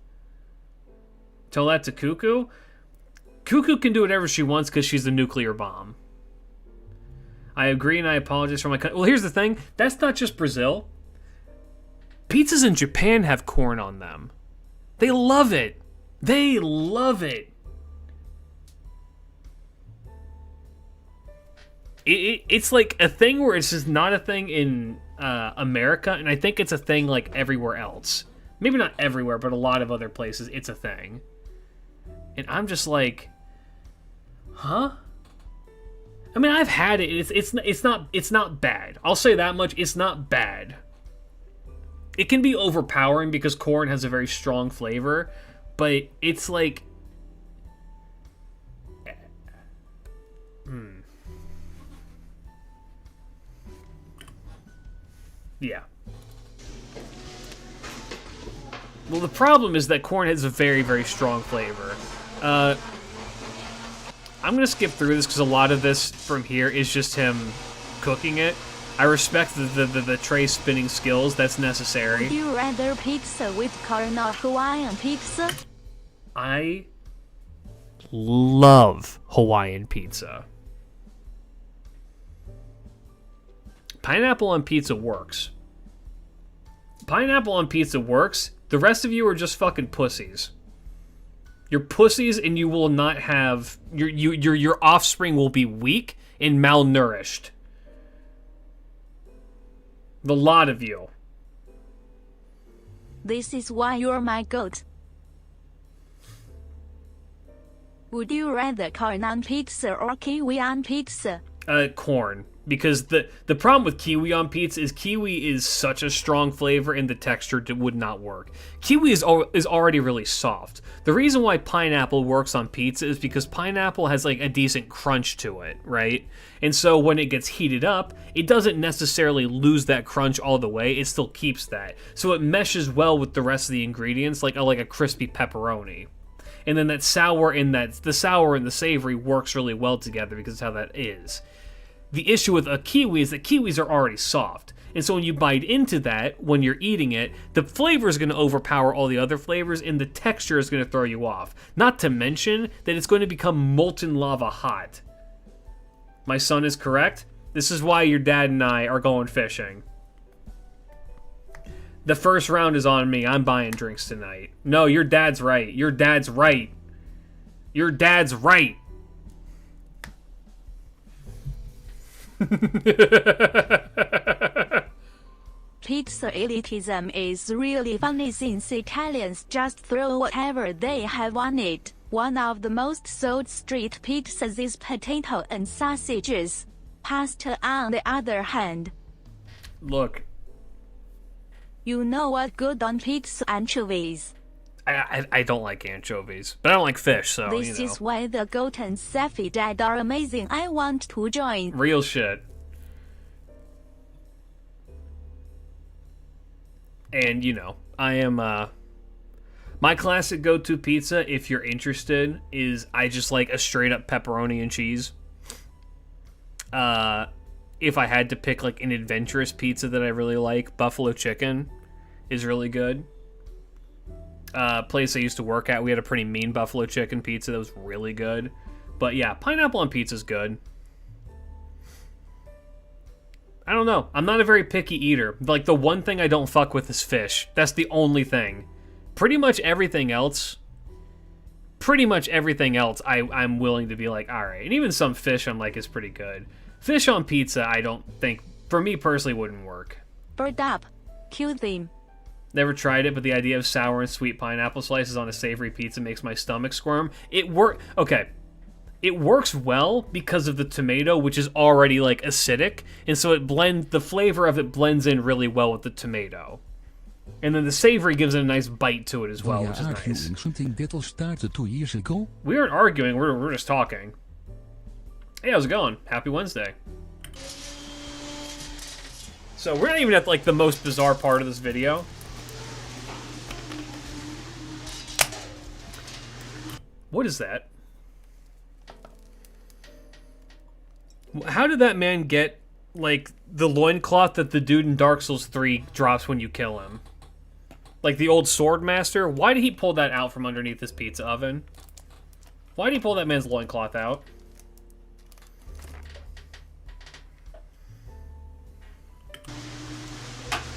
Tell that to Cuckoo. Cuckoo can do whatever she wants because she's the nuclear bomb. I agree and I apologize for my... Well, here's the thing. That's not just Brazil. Pizzas in Japan have corn on them. They love it. They love it. It's like a thing where it's just not a thing in America, and I think it's a thing like everywhere else. Maybe not everywhere, but a lot of other places it's a thing. And I'm just like, huh? I mean, I've had it. It's not bad. I'll say that much. It's not bad. It can be overpowering because corn has a very strong flavor, but it's like, yeah. Well, the problem is that corn has a very, very strong flavor. I'm going to skip through this because a lot of this from here is just him cooking it. I respect the tray spinning skills. That's necessary. Would you rather pizza with corn or Hawaiian pizza? I love Hawaiian pizza. Pineapple on pizza works. Pineapple on pizza works. The rest of you are just fucking pussies. You're pussies, and you will not have your offspring will be weak and malnourished. The lot of you. This is why you're my goat. Would you rather corn on pizza or kiwi on pizza? Corn. Because the problem with kiwi on pizza is kiwi is such a strong flavor and the texture would not work. Kiwi is already really soft. The reason why pineapple works on pizza is because pineapple has like a decent crunch to it, right? And so when it gets heated up, it doesn't necessarily lose that crunch all the way. It still keeps that. So it meshes well with the rest of the ingredients like a crispy pepperoni. And then that sour and the sour and the savory works really well together because that's how that is. The issue with a kiwi is that kiwis are already soft. And so when you bite into that, when you're eating it, the flavor is going to overpower all the other flavors and the texture is going to throw you off. Not to mention that it's going to become molten lava hot. My son is correct. This is why your dad and I are going fishing. The first round is on me. I'm buying drinks tonight. No, your dad's right. Your dad's right. Your dad's right. Pizza elitism is really funny since Italians just throw whatever they have on it. One of the most sold street pizzas is potato and sausages. Pasta on the other hand. Look. You know what good on pizza? Anchovies. I don't like anchovies, but I don't like fish, so, This is why the goat and Safi dad are amazing. I want to join. Real shit. And, I am, my classic go-to pizza, if you're interested, is I just like a straight-up pepperoni and cheese. If I had to pick, like, an adventurous pizza that I really like, buffalo chicken is really good. Place I used to work at, we had a pretty mean buffalo chicken pizza that was really good. But yeah, pineapple on pizza is good. I don't know. I'm not a very picky eater. Like, the one thing I don't fuck with is fish. That's the only thing. Pretty much everything else pretty much everything else I'm willing to be like, all right. And even some fish I'm like is pretty good. Fish on pizza I don't think, for me personally, wouldn't work. Bird up. Kill them. Never tried it, but the idea of sour and sweet pineapple slices on a savory pizza makes my stomach squirm. Okay. It works well because of the tomato, which is already like acidic, and so the flavor of it blends in really well with the tomato. And then the savory gives it a nice bite to it as well, which is nice. Something that all started 2 years ago? We aren't arguing, we're just talking. Hey, how's it going? Happy Wednesday. So we're not even at like the most bizarre part of this video. What is that? How did that man get, like, the loincloth that the dude in Dark Souls 3 drops when you kill him? Like the old sword master? Why did he pull that out from underneath his pizza oven? Why did he pull that man's loincloth out?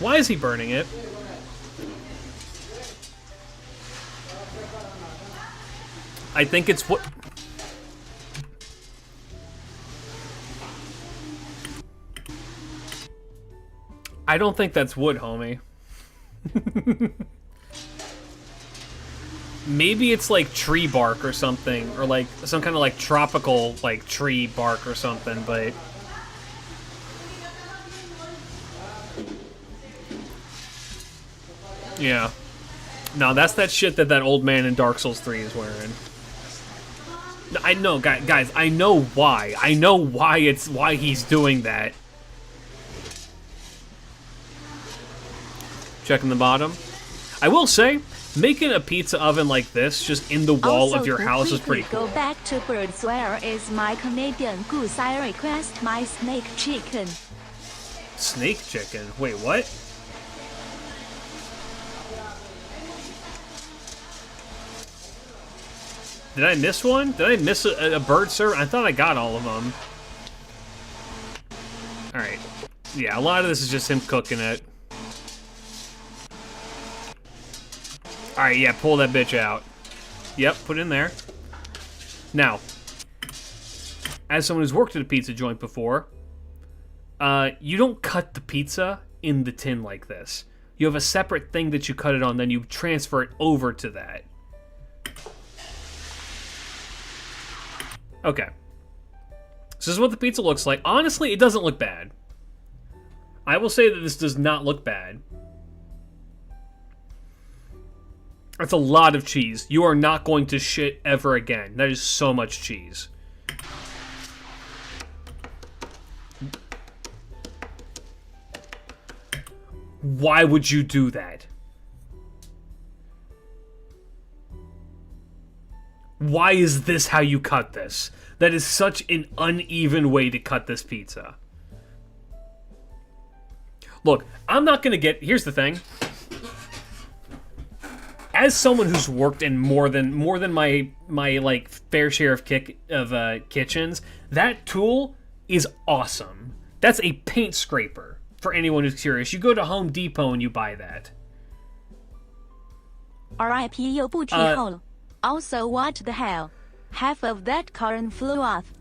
Why is he burning it? I think it's what... I don't think that's wood, homie. Maybe it's like tree bark or something, or like some kind of like tropical like tree bark or something, but... Yeah. No, that's that shit that old man in Dark Souls 3 is wearing. I know, guys, I know why. I know why he's doing that. Checking the bottom. I will say, making a pizza oven like this, just in the wall of your house, is pretty cool. Go back to birds. Where is my Canadian goose? I request my snake chicken. Snake chicken? Wait, what? Did I miss one? Did I miss a bird server? I thought I got all of them. Alright. Yeah, a lot of this is just him cooking it. Alright, yeah, pull that bitch out. Yep, put it in there. Now, as someone who's worked at a pizza joint before, you don't cut the pizza in the tin like this. You have a separate thing that you cut it on, then you transfer it over to that. Okay. So this is what the pizza looks like. Honestly, it doesn't look bad. I will say that this does not look bad. That's a lot of cheese. You are not going to shit ever again. That is so much cheese. Why would you do that? Why is this how you cut this? That is such an uneven way to cut this pizza. Look, I'm not gonna get... Here's the thing. As someone who's worked in more than my like fair share of kitchens, that tool is awesome. That's a paint scraper. For anyone who's curious, you go to Home Depot and you buy that. R.I.P. 又不提后了. Also, what the hell? Half of that corn flew off.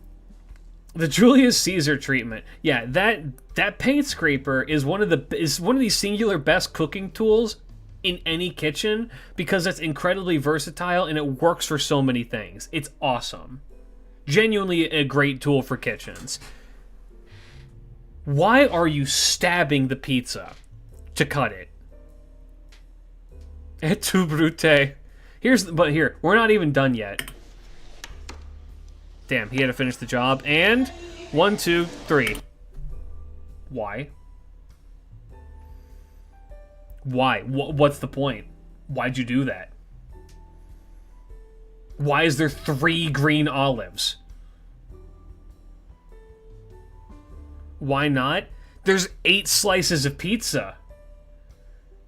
The Julius Caesar treatment. Yeah, that paint scraper is one of the singular best cooking tools in any kitchen because it's incredibly versatile and it works for so many things. It's awesome. Genuinely a great tool for kitchens. Why are you stabbing the pizza to cut it? Et tu brute. But here, we're not even done yet. Damn, he had to finish the job. And 1, 2, 3. Why? Why? What's the point? Why'd you do that? Why is there 3 green olives? Why not? There's 8 slices of pizza.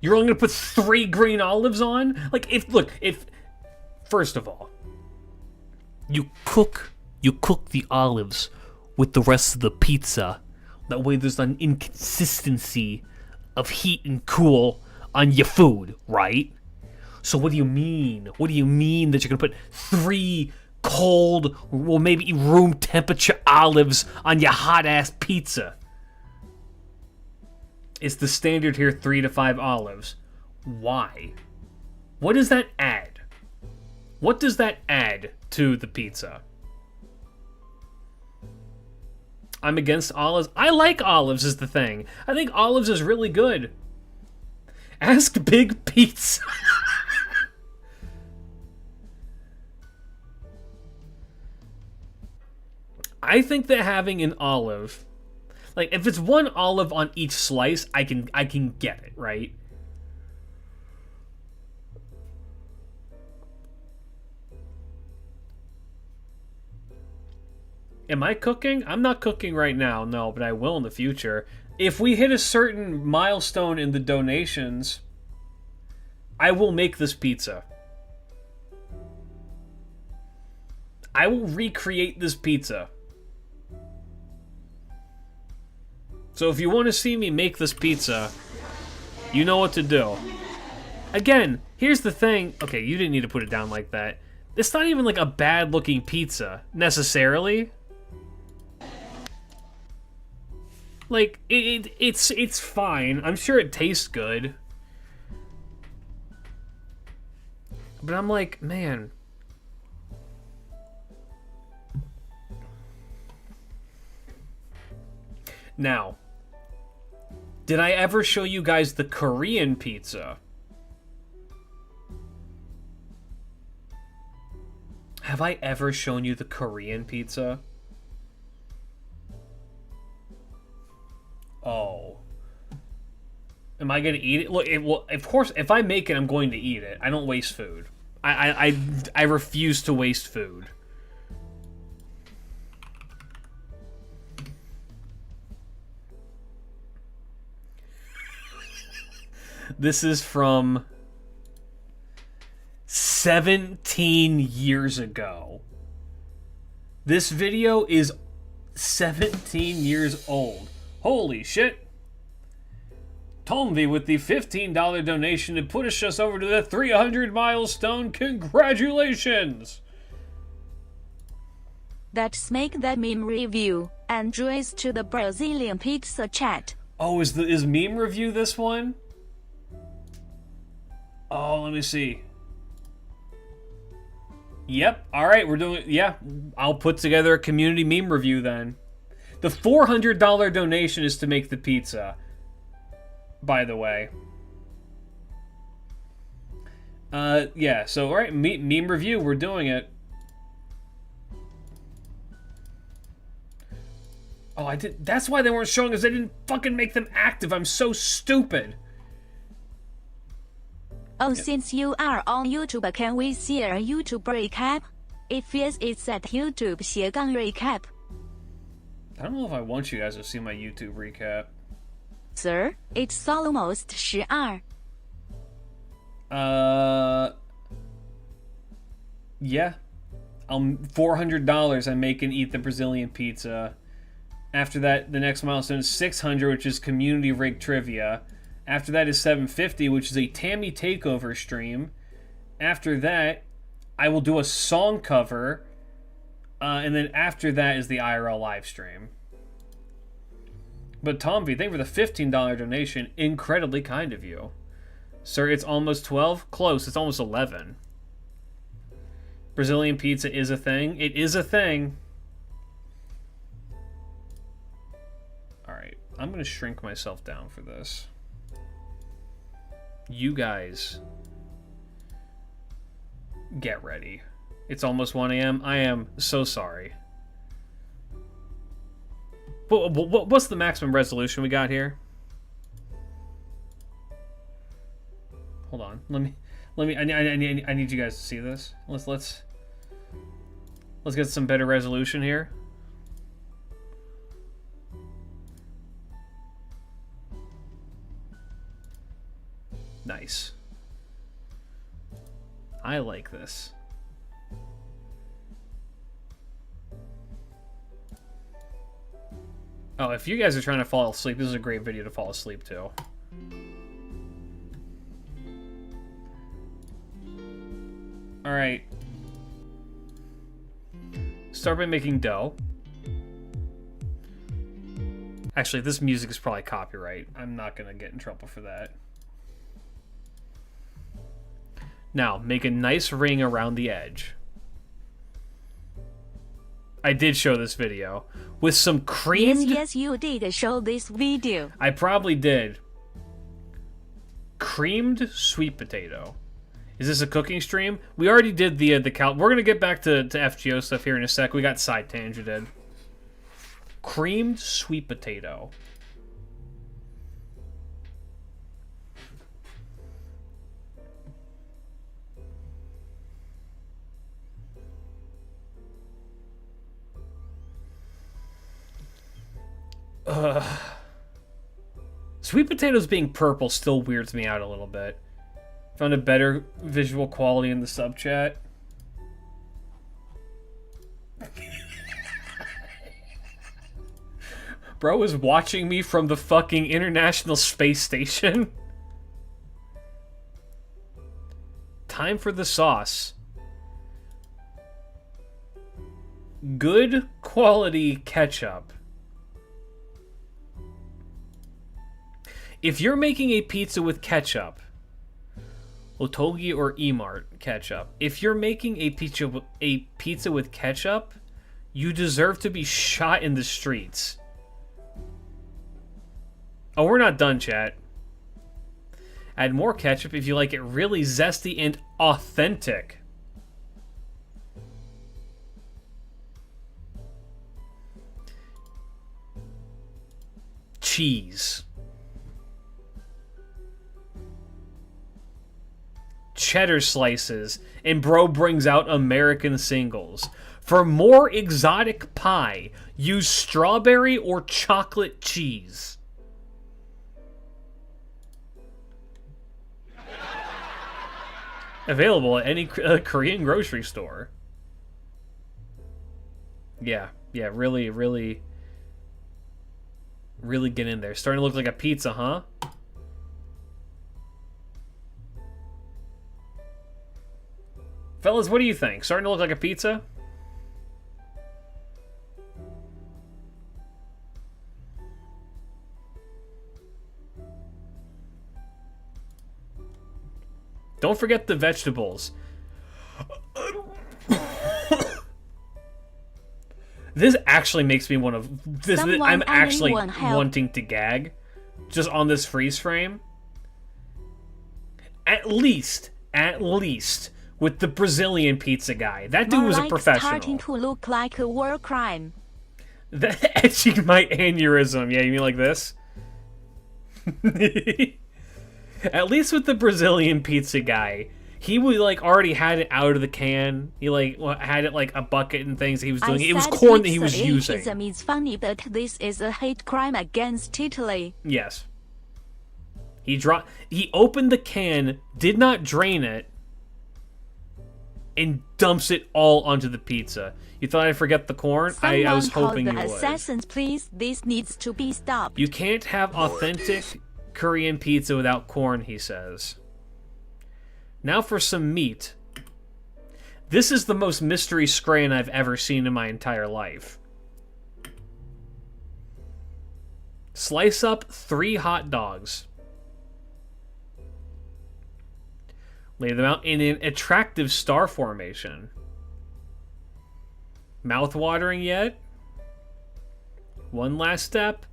You're only gonna put 3 green olives on? Like, first of all, you cook the olives with the rest of the pizza. That way there's an inconsistency of heat and cool on your food, right? So what do you mean? What do you mean that you're gonna put 3 cold, well, maybe room temperature olives on your hot ass pizza? It's the standard here, 3 to 5 olives. Why? What does that add? What does that add to the pizza? I'm against olives. I like olives is the thing. I think olives is really good. Ask Big Pizza. I think that having an olive, like if it's 1 olive on each slice, I can get it, right? Am I cooking? I'm not cooking right now, no, but I will in the future. If we hit a certain milestone in the donations, I will make this pizza. I will recreate this pizza. So if you want to see me make this pizza, you know what to do. Again, here's the thing. Okay, you didn't need to put it down like that. It's not even like a bad looking pizza, necessarily. Like, it's fine. I'm sure it tastes good. But I'm like, man. Now, did I ever show you guys the Korean pizza? Have I ever shown you the Korean pizza? Oh. Am I gonna eat it? Look, well, of course, if I make it, I'm going to eat it. I don't waste food. I refuse to waste food. This is from 17 years ago. This video is 17 years old. Holy shit. Tomvi with the $15 donation to push us over to the 300 milestone. Congratulations! Let's make that meme review and race to the Brazilian pizza chat. Oh, is meme review this one? Oh, let me see. Yep, alright, we're doing... Yeah, I'll put together a community meme review then. The $400 donation is to make the pizza, by the way. Yeah, so, alright, meme review, we're doing it. Oh, I did... That's why they weren't showing us. I didn't fucking make them active. I'm so stupid. Oh, since you are on YouTube, can we see a YouTube recap? It feels it's at YouTube /recap. I don't know if I want you guys to see my YouTube recap. Sir, it's almost 12. Yeah. $400 I make and eat the Brazilian pizza. After that, the next milestone is 600, which is community rig trivia. After that is 750, which is a Tammy takeover stream. After that, I will do a song cover. And then after that is the IRL live stream. But Tom V, thank you for the $15 donation. Incredibly kind of you. Sir, it's almost 12? Close, it's almost 11. Brazilian pizza is a thing. It is a thing. Alright, I'm going to shrink myself down for this. You guys get ready. It's almost 1 a.m. I am so sorry. What's the maximum resolution we got here? Hold on. I need you guys to see this. Let's get some better resolution here. Nice. I like this. Oh, if you guys are trying to fall asleep, this is a great video to fall asleep to. Alright. Start by making dough. Actually, this music is probably copyright. I'm not gonna get in trouble for that. Now, make a nice ring around the edge. I did show this video. With some creamed... Yes, you did show this video. I probably did. Creamed sweet potato. Is this a cooking stream? We already did the We're gonna get back to FGO stuff here in a sec. We got side tangented. Creamed sweet potato. Sweet potatoes being purple still weirds me out a little bit. Found a better visual quality in the sub chat. Bro is watching me from the fucking International Space Station. Time for the sauce. Good quality ketchup. If you're making a pizza with ketchup, Otogi or Emart ketchup, if you're making a pizza with ketchup, you deserve to be shot in the streets. Oh, we're not done, chat. Add more ketchup if you like it really zesty and authentic. Cheese. Cheddar slices, and bro brings out American singles. For more exotic pie, use strawberry or chocolate cheese. Available at any Korean grocery store. Yeah, really get in there. Starting to look like a pizza, huh? Fellas, what do you think? Starting to look like a pizza? Don't forget the vegetables. This actually makes me want to... I'm actually wanting to gag. Just on this freeze frame. At least... with the Brazilian pizza guy. That dude was a professional. Starting to look like a war crime. That etching my aneurysm. Yeah, you mean like this? At least with the Brazilian pizza guy, he would like already had it out of the can. He like had it like a bucket and things he was doing. It was corn that he was using. It's funny, but this is a hate crime against Italy. Yes. He opened the can, did not drain it, and dumps it all onto the pizza. You thought I'd forget the corn? I was hoping you would. Assassins, please. This needs to be stopped. You can't have authentic Korean pizza without corn, he says. Now for some meat. This is the most mystery scrain I've ever seen in my entire life. Slice up 3 hot dogs. Lay them out in an attractive star formation. Mouth-watering yet? One last step.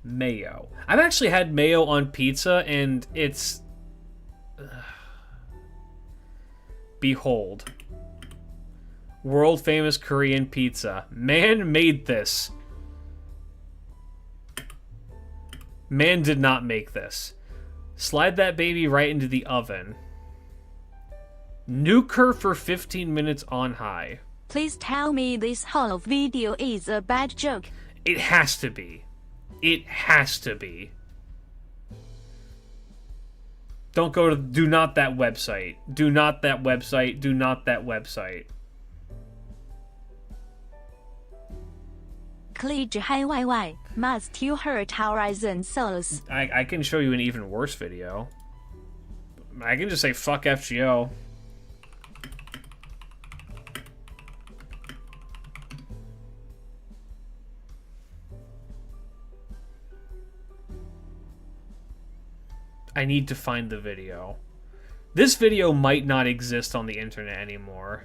Mayo. I've actually had mayo on pizza, and it's... Behold. World-famous Korean pizza. Man made this. Man did not make this. Slide that baby right into the oven. Nuke her for 15 minutes on high. Please tell me this whole video is a bad joke. It has to be. It has to be. Don't go to... Do not that website. Do not that website. Do not that website. Klage HYY. Must you hurt Horizon Souls? I can show you an even worse video. I can just say fuck FGO. I need to find the video. This video might not exist on the internet anymore.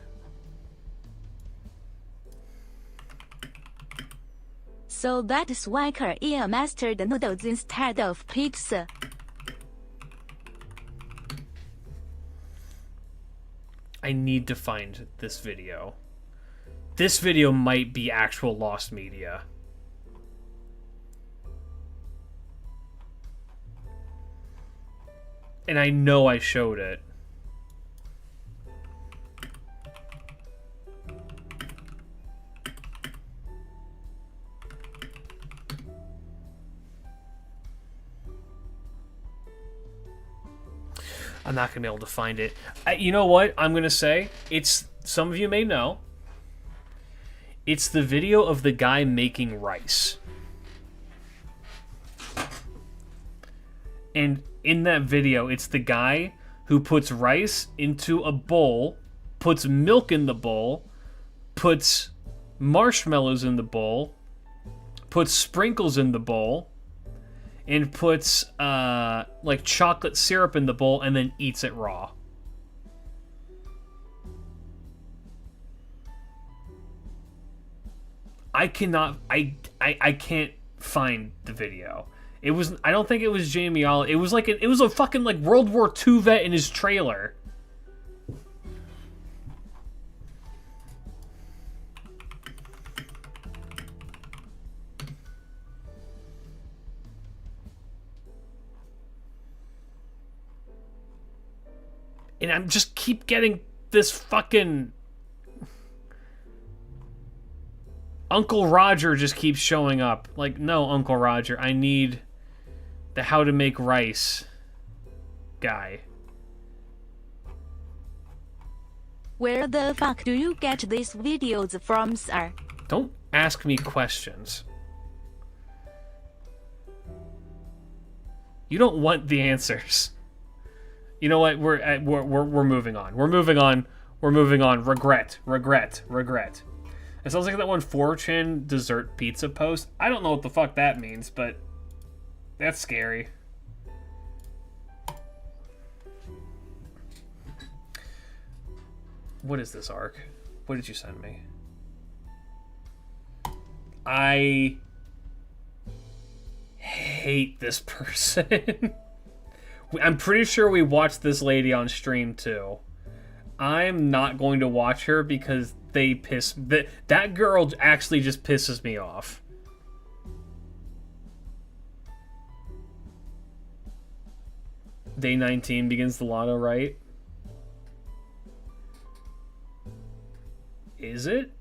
So that Swacker Ian mastered noodles instead of pizza. I need to find this video. This video might be actual lost media. And I know I showed it. I'm not going to be able to find it. You know what I'm going to say? It's, some of you may know, it's the video of the guy making rice. And in that video, it's the guy who puts rice into a bowl, puts milk in the bowl, puts marshmallows in the bowl, puts sprinkles in the bowl, and puts like chocolate syrup in the bowl and then eats it raw. I can't find the video. It was, I don't think it was Jamie Oliver. It was like it was a fucking like World War II vet in his trailer. And I'm just keep getting this fucking Uncle Roger just keeps showing up. Like, no, Uncle Roger, I need the how to make rice guy. Where the fuck do you get these videos from, sir? Don't ask me questions. You don't want the answers. You know what? We're moving on. We're moving on. We're moving on. Regret. It sounds like that one 4chan dessert pizza post. I don't know what the fuck that means, but that's scary. What is this arc? What did you send me? I hate this person. I'm pretty sure we watched this lady on stream too. I'm not going to watch her because they piss... That girl actually just pisses me off. Day 19 begins the lotto, right? Is it?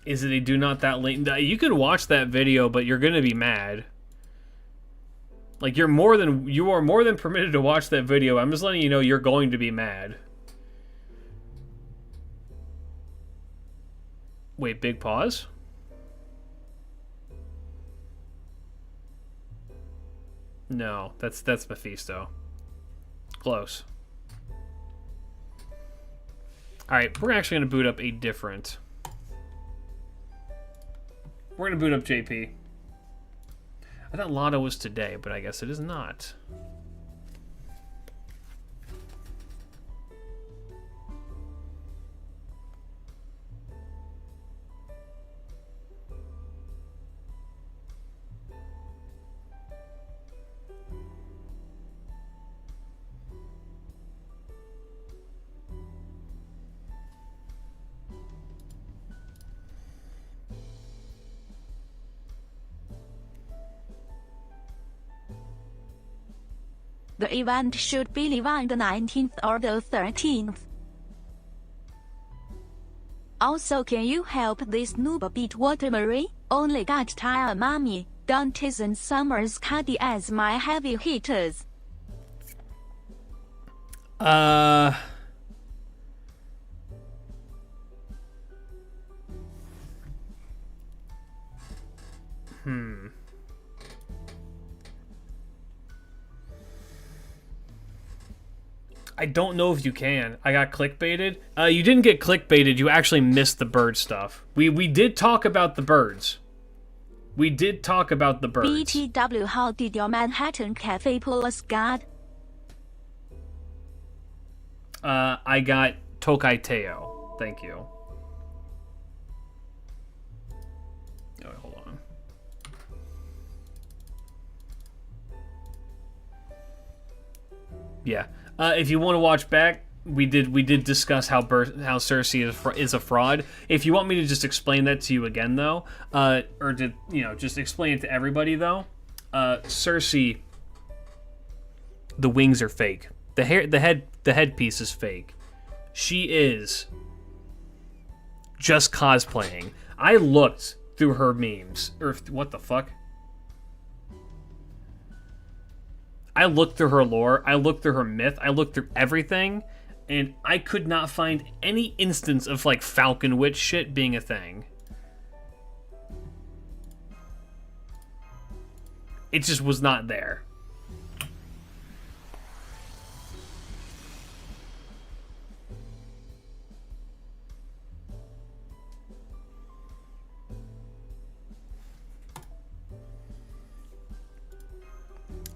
Is it a do not that late? You can watch that video, but you're gonna be mad. Like, you are more than permitted to watch that video. I'm just letting you know you're going to be mad. Wait, big pause? No, that's Mephisto. Close. Alright, we're actually gonna boot up a different... We're going to boot up JP. I thought Lotto was today, but I guess it is not. The event should be live on the 19th or the 13th. Also, can you help this noob beat Water Marie? Only got Taya Mommy, Dantes and Summers Cuddy as my heavy hitters. I don't know if you can. I got clickbaited. You didn't get clickbaited. You actually missed the bird stuff. We did talk about the birds. We did talk about the birds. BTW, how did your Manhattan Cafe pull a Scott? I got Tokai Teo. Thank you. Oh, hold on. Yeah. If you want to watch back, we did discuss how Circe is a fraud. If you want me to just explain that to you again, though, or to just explain it to everybody, though, Circe, the wings are fake. The headpiece is fake. She is just cosplaying. I looked through her memes, or what the fuck? I looked through her lore, I looked through her myth, I looked through everything, and I could not find any instance of, like, Falcon Witch shit being a thing. It just was not there.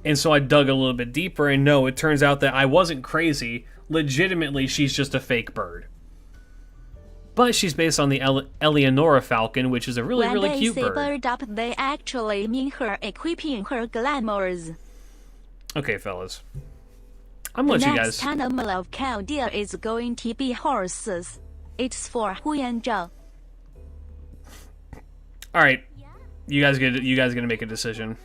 And so I dug a little bit deeper, and no, it turns out that I wasn't crazy. Legitimately, she's just a fake bird. But she's based on the Eleonora falcon, which is a really, really cute bird. When they say bird up, they actually mean her equipping her glamours. Okay, fellas. I'm gonna let you guys... The next animal of Chaldea is going to be horses. It's for Hu Yanzhou. Alright. You guys gonna make a decision.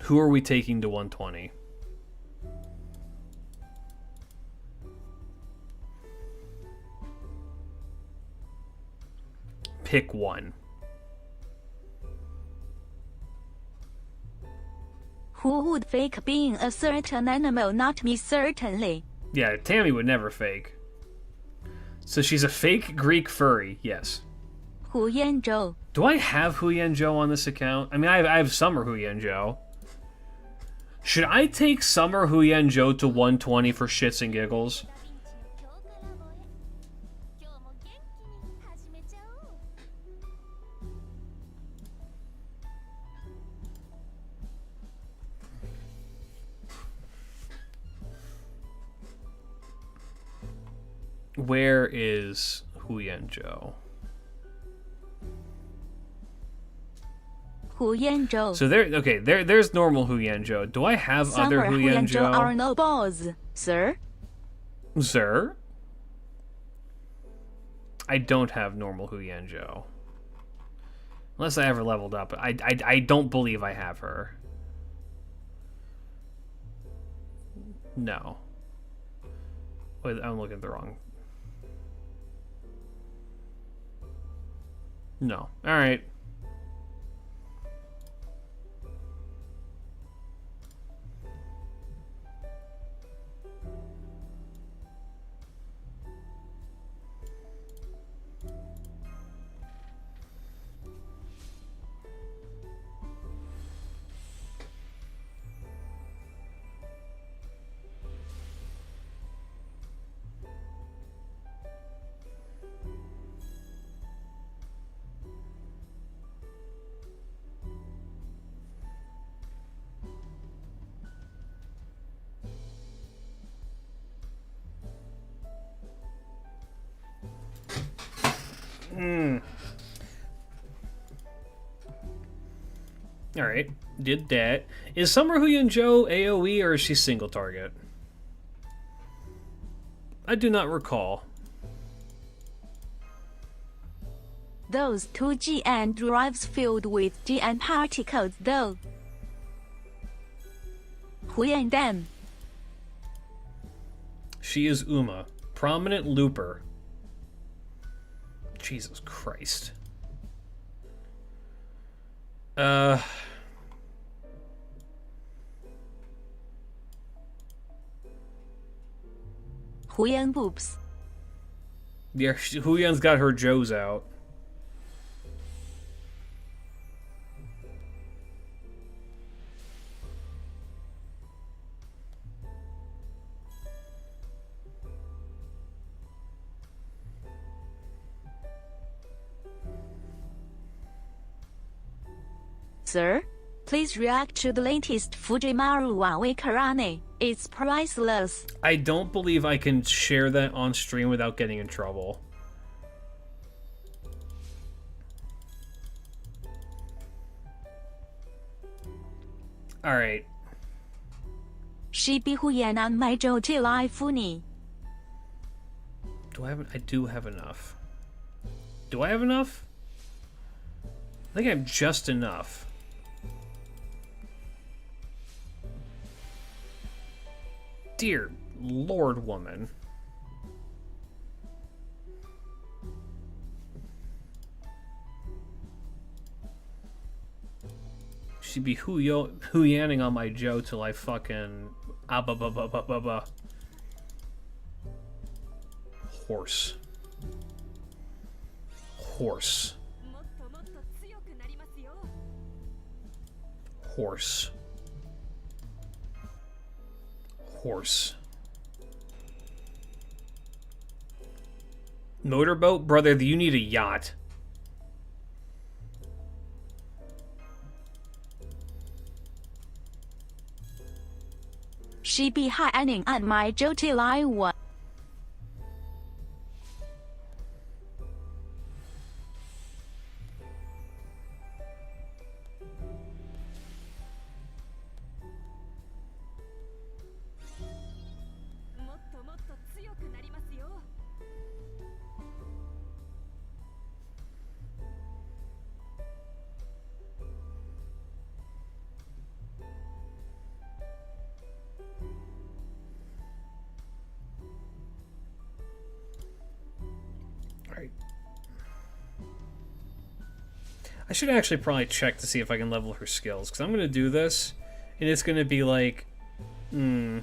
Who are we taking to 120? Pick one. Who would fake being a certain animal? Not me, certainly. Yeah, Tammy would never fake. So she's a fake Greek furry, yes. Hu Yanzhou. Do I have Hu Yanzhou on this account? I mean, I have Summer Hu Yanzhou. Should I take Summer Hu Yanzhou to 120 for shits and giggles? Where is Hu Yanzhou? Hu Yanzhou. So there's normal Hu Yanzhou. Do I have Summer other Hu Yanzhou? are no balls, sir. Sir? I don't have normal Hu Yanzhou. Unless I ever leveled up. I don't believe I have her. No. Wait, I'm looking at the wrong. No. Alright. Alright, did that. Is Summer Hu Yanzhou AoE or is she single target? I do not recall. Those two GN drives filled with GN particles though. Hu Yanzhou. She is Uma. Prominent looper. Jesus Christ. Hu Yan boobs. Yeah, Huyan's got her Joes out. Sir, please react to the latest Fujimaru Wawe Karane. It's priceless. I don't believe I can share that on stream without getting in trouble. Alright. Shibi Huyan on my Joji Funi. Do I have... I do have enough. Do I have enough? I think I have just enough. Dear Lord, woman. She'd be hoo-yanning on my Joe till I fucking... Horse. Horse. Horse. Horse. Motorboat? Brother, you need a yacht. Shibi Haianing on my Joji One. I should actually probably check to see if I can level her skills, because I'm going to do this, and it's going to be like... You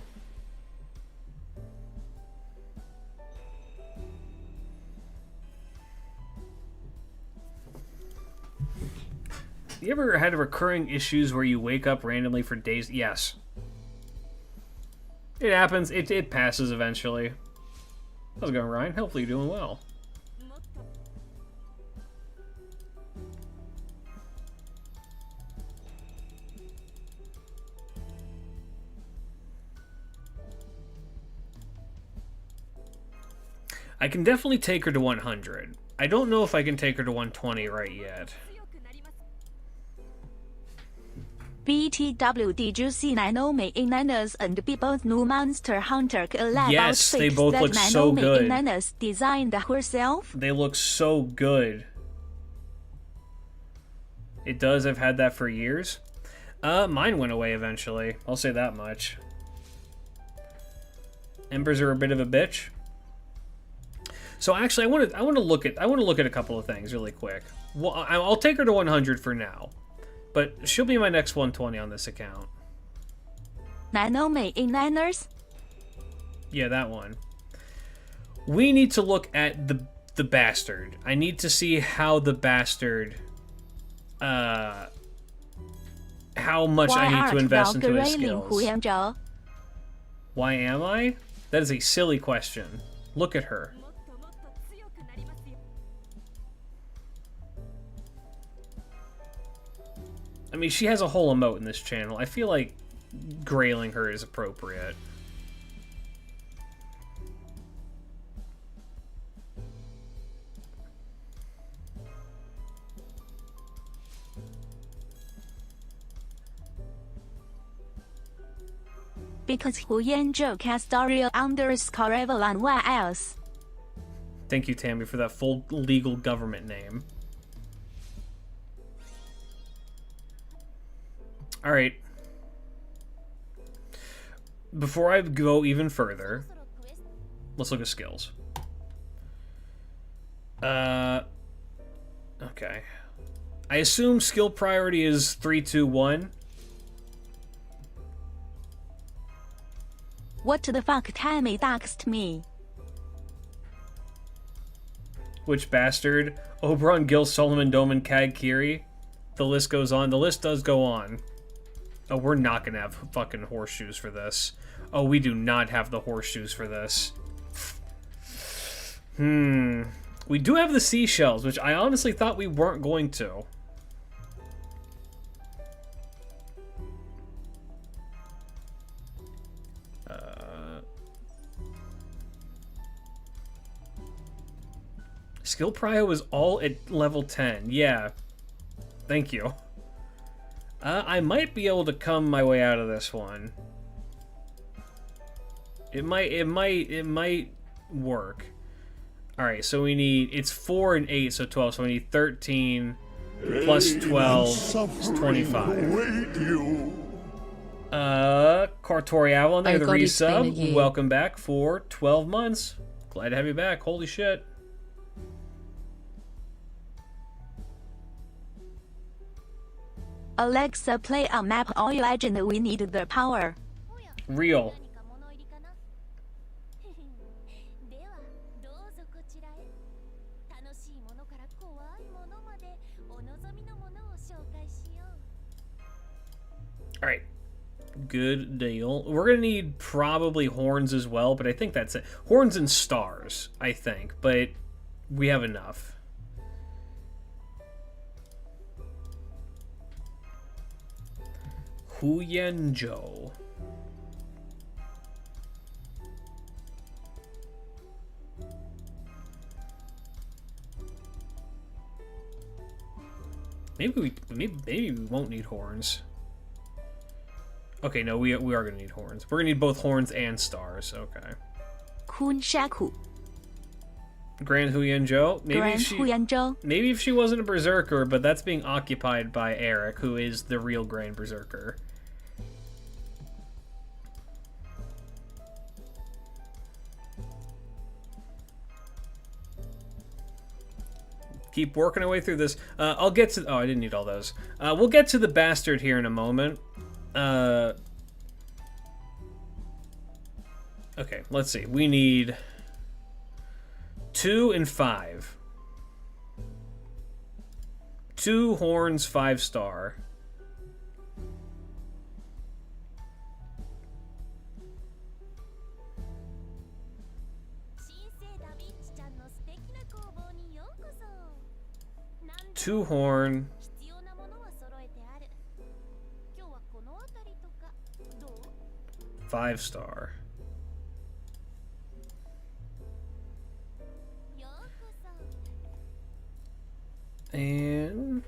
ever had recurring issues where you wake up randomly for days? Yes. It happens. It passes eventually. How's it going, Ryan? Hopefully you're doing well. I can definitely take her to 100. I don't know if I can take her to 120 right yet. BTW, did you see Naomi in Nana's and People's new Monster Hunter collab Yes, outfit they both that look so Naomi good. in Nana's designed herself? They look so good. It does. I've had that for years. Mine went away eventually. I'll say that much. Embers are a bit of a bitch. So actually, I want to look at a couple of things really quick. Well, I'll take her to 100 for now, but she'll be my next 120 on this account. Naomi in Niners? Yeah, that one. We need to look at the bastard. I need to see how the bastard, how much I need to invest into his skills. Why am I? That is a silly question. Look at her. I mean, she has a whole emote in this channel. I feel like grailing her is appropriate. Because Huyan joke has Dario underscore Evelyn, what else? Thank you, Tammy, for that full legal government name. Alright. Before I go even further, let's look at skills. Okay. I assume skill priority is 3, 2, 1. What the fuck, Tammy doxed me. Which bastard? Oberon, Gil, Solomon, Doman, Cag, Kiri. The list goes on. The list does go on. Oh, we're not gonna have fucking horseshoes for this. Oh, we do not have the horseshoes for this. We do have the seashells, which I honestly thought we weren't going to. Skill Prio is all at level 10. Yeah. Thank you. I might be able to come my way out of this one. It might work. Alright, so we need, it's 4 and 8, so 12, so we need 13 plus 12 is 25. Cartori Avalon, there, the resub. Welcome back for 12 months. Glad to have you back. Holy shit. Alexa, play a map on Legend. We need the power. Real. Alright. Good deal. We're gonna need probably horns as well, but I think that's it. Horns and stars, I think, but we have enough. Huyenjo. Maybe we won't need horns. Okay, no, we are gonna need horns. We're gonna need both horns and stars. Okay. Kunshaku. Grand Huyenjo. Huyenjo. Maybe if she wasn't a berserker, but that's being occupied by Eric, who is the real Grand Berserker. Keep working our way through this. I'll get to... Oh, I didn't need all those. We'll get to the bastard here in a moment. Okay, let's see. We need 2 and 5. 2 horns, 5 star. Two horn. 5 star. And...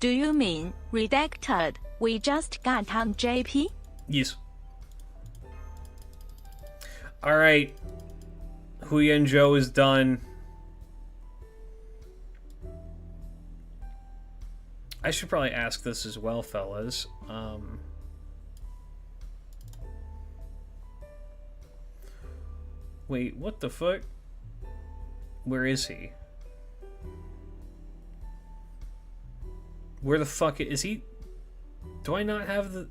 Do you mean redacted? We just got on JP? Yes. Alright. Huyenjo is done. I should probably ask this as well, fellas. Wait, what the fuck? Where is he? Where the fuck is he? Do I not have the...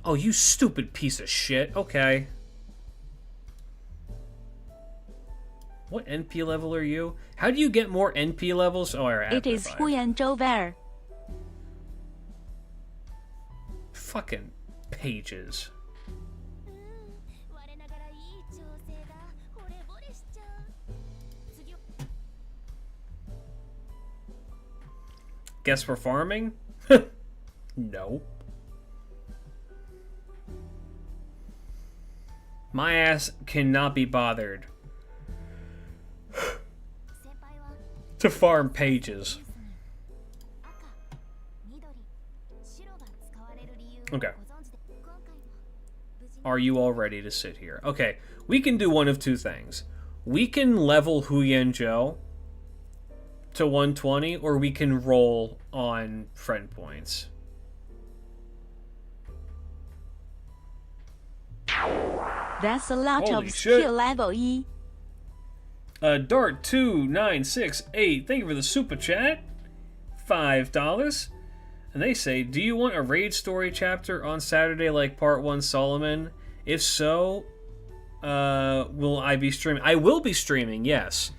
Oh, you stupid piece of shit. Okay. What NP level are you? How do you get more NP levels? Oh, it is Huyenjo there. Fucking pages. Guess we're farming? No. My ass cannot be bothered to farm pages. Okay. Are you all ready to sit here? Okay, we can do one of two things. We can level Huyenjo to 120, or we can roll on friend points. That's a lot Holy of shit. skill level E. Dart2968, thank you for the super chat. $5. And they say, do you want a raid story chapter on Saturday like part 1 Solomon? If so, will I be streaming? I will be streaming, yes.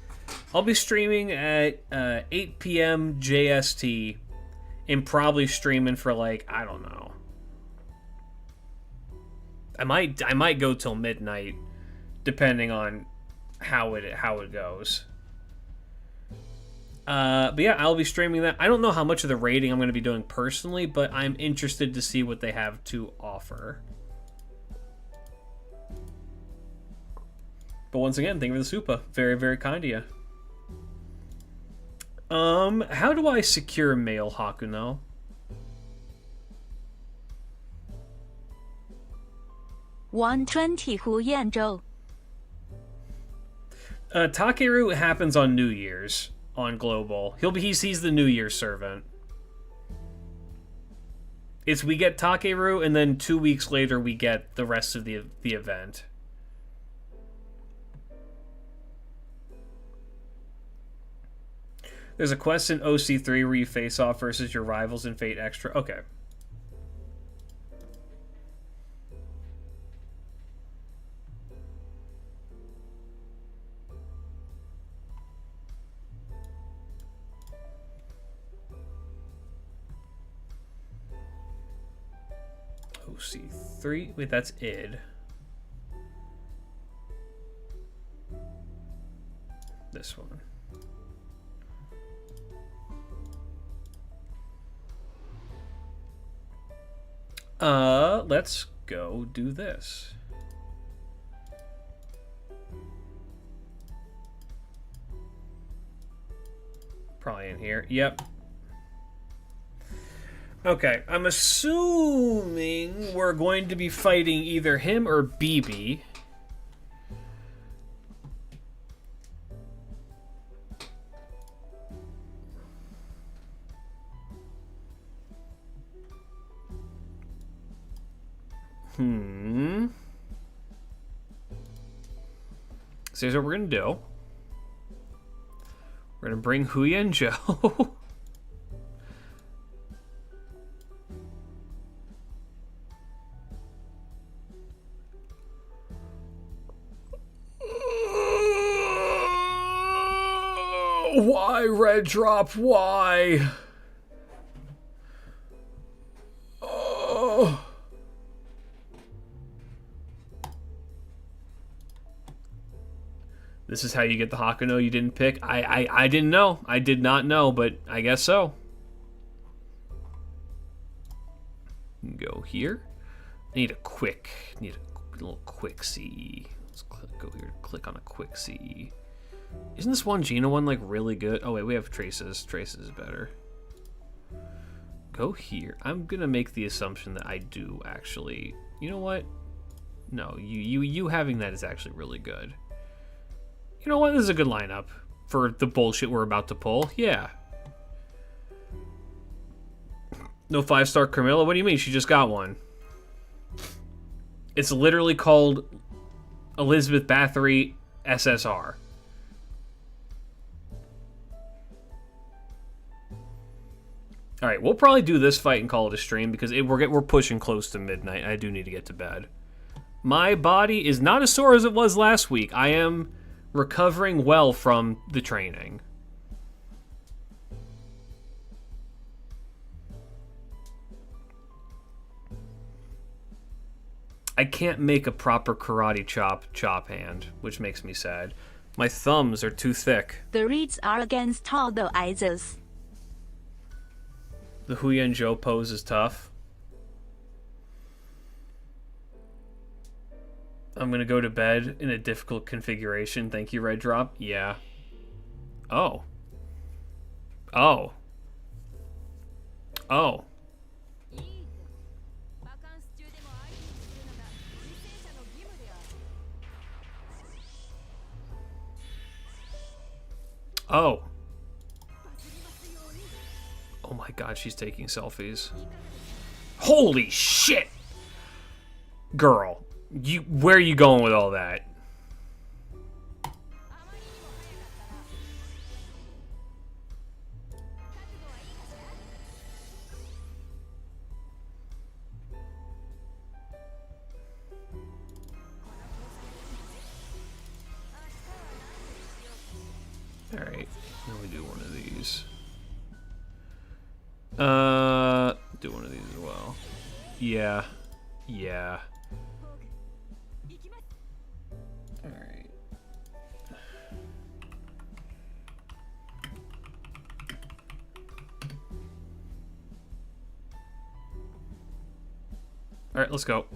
I'll be streaming at 8 p.m. JST and probably streaming for like, I don't know. I might go till midnight depending on how it goes. But yeah, I'll be streaming that. I don't know how much of the raiding I'm going to be doing personally, but I'm interested to see what they have to offer. But once again, thank you for the super. Very, very kind of you. How do I secure male Hakuno? $120 Hu Yanzhou. Takeru happens on New Year's on Global. He's the New Year's servant. We get Takeru, and then 2 weeks later we get the rest of the event. There's a quest in OC3 where you face off versus your rivals in Fate Extra. Okay. OC3? Wait, that's id. This one. Let's go do this. Probably in here. Yep. Okay, I'm assuming we're going to be fighting either him or BB. So here's what we're gonna do. We're gonna bring Hu Yanzhou. Why, Red Drop? Why? Oh. This is how you get the Hakuno you didn't pick? I didn't know. I did not know, but I guess so. Go here. I need a little quick CE. Let's go here, click on a quick CE. Isn't this one Gina one like really good? Oh wait, we have Traces. Traces is better. Go here. I'm gonna make the assumption that I do actually. You know what? No, you having that is actually really good. You know what? This is a good lineup for the bullshit we're about to pull. Yeah. No 5-star Carmilla? What do you mean? She just got one. It's literally called Elizabeth Bathory SSR. Alright, we'll probably do this fight and call it a stream because we're pushing close to midnight. I do need to get to bed. My body is not as sore as it was last week. I am recovering well from the training. I can't make a proper karate chop hand, which makes me sad. My thumbs are too thick. The reeds are against all the others. The Hu Yanzhou pose is tough. I'm gonna go to bed in a difficult configuration. Thank you, Red Drop. Yeah. Oh. Oh. Oh. Oh. Oh my god, she's taking selfies. Holy shit! Girl. Where are you going with all that? Alright, let me do one of these. Do one of these as well. Yeah. Yeah. Alright. Alright, let's go.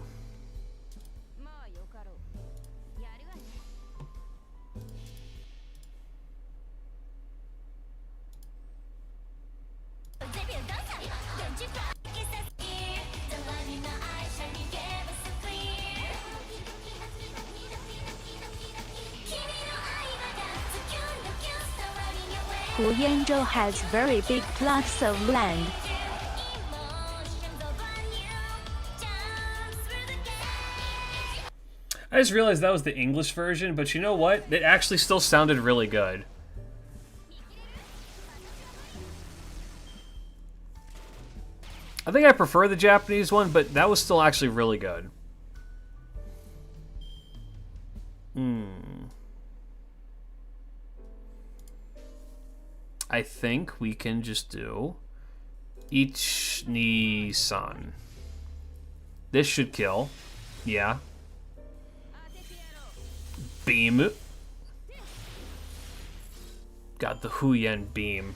Guangzhou has very big plots of land. I just realized that was the English version, but you know what? It actually still sounded really good. I think I prefer the Japanese one, but that was still actually really good. I think we can just do Ichi-ni-san. This should kill. Yeah. Beam. Got the Huyen beam.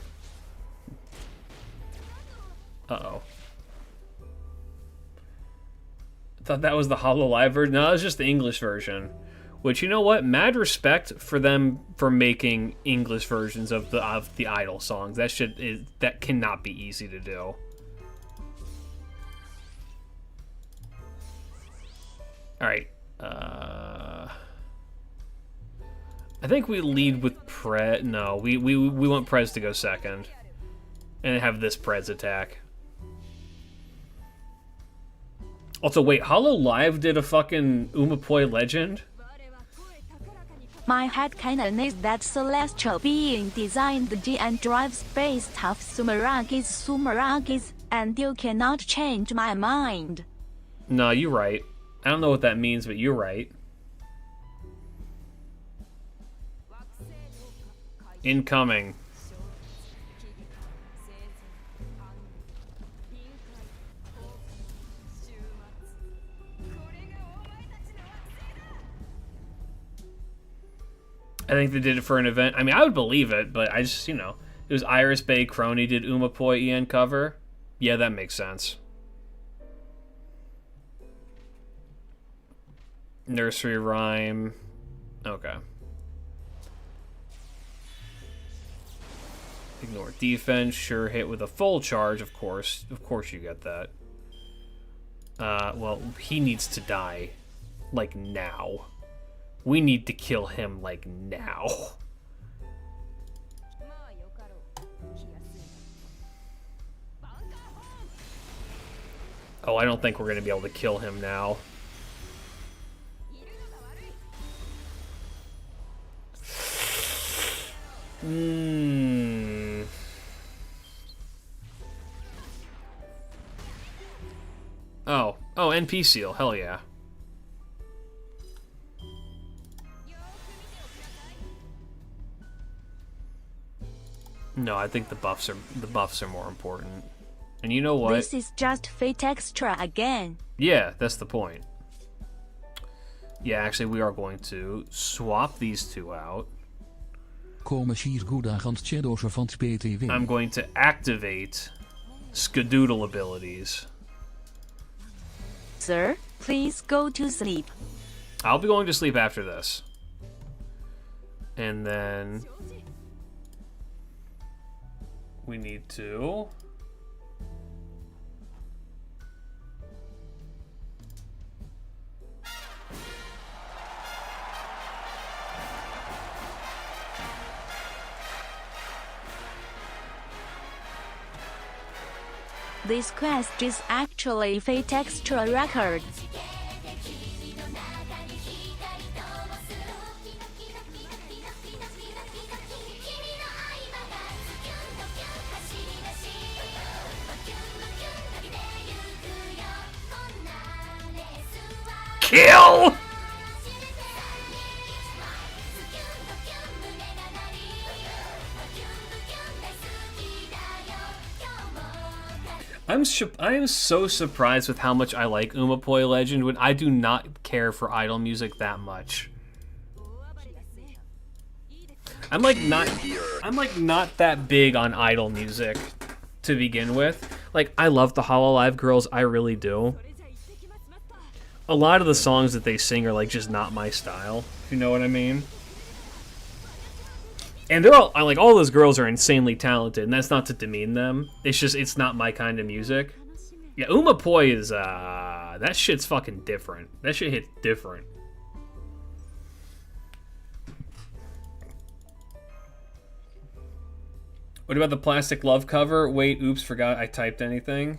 Uh-oh. I thought that was the Hololive version. No, that was just the English version. Which, you know what? Mad respect for them for making English versions of the Idol songs. That cannot be easy to do. Alright. I think we lead with Prez. No, we want Prez to go second. And have this Prez attack. Also, wait, Hololive did a fucking Umapoi Legend? My headcanon is that celestial being designed the G and drives based off Sumeragis, and you cannot change my mind. No, you're right. I don't know what that means, but you're right. Incoming. I think they did it for an event. I mean, I would believe it, but I just, it was Iris Bay Crony did Umapoi EN cover. Yeah, that makes sense. Nursery Rhyme. Okay. Ignore defense. Sure hit with a full charge, of course. Of course you get that. Well, he needs to die. Like, now. We need to kill him, like, now. Oh, I don't think we're going to be able to kill him now. Oh, NP seal. Hell yeah. No, I think the buffs are more important. And you know what? This is just Fate Extra again. Yeah, that's the point. Yeah, actually, we are going to swap these two out. Komen hier goed aan shadows van PTW. I'm going to activate Skadoodle abilities. Sir, please go to sleep. I'll be going to sleep after this. And then we need to This quest is actually Fate Extra record. kill! I am so surprised with how much I like Umapoi Legend when I do not care for idol music that much. I'm like not that big on idol music to begin with. Like, I love the Hololive girls, I really do. A lot of the songs that they sing are like just not my style, if you know what I mean. And they're all like, all those girls are insanely talented, and that's not to demean them. It's just, it's not my kind of music. Yeah, Umapoi is that shit's fucking different. That shit hits different. What about the Plastic Love cover? Wait, oops, forgot I typed anything.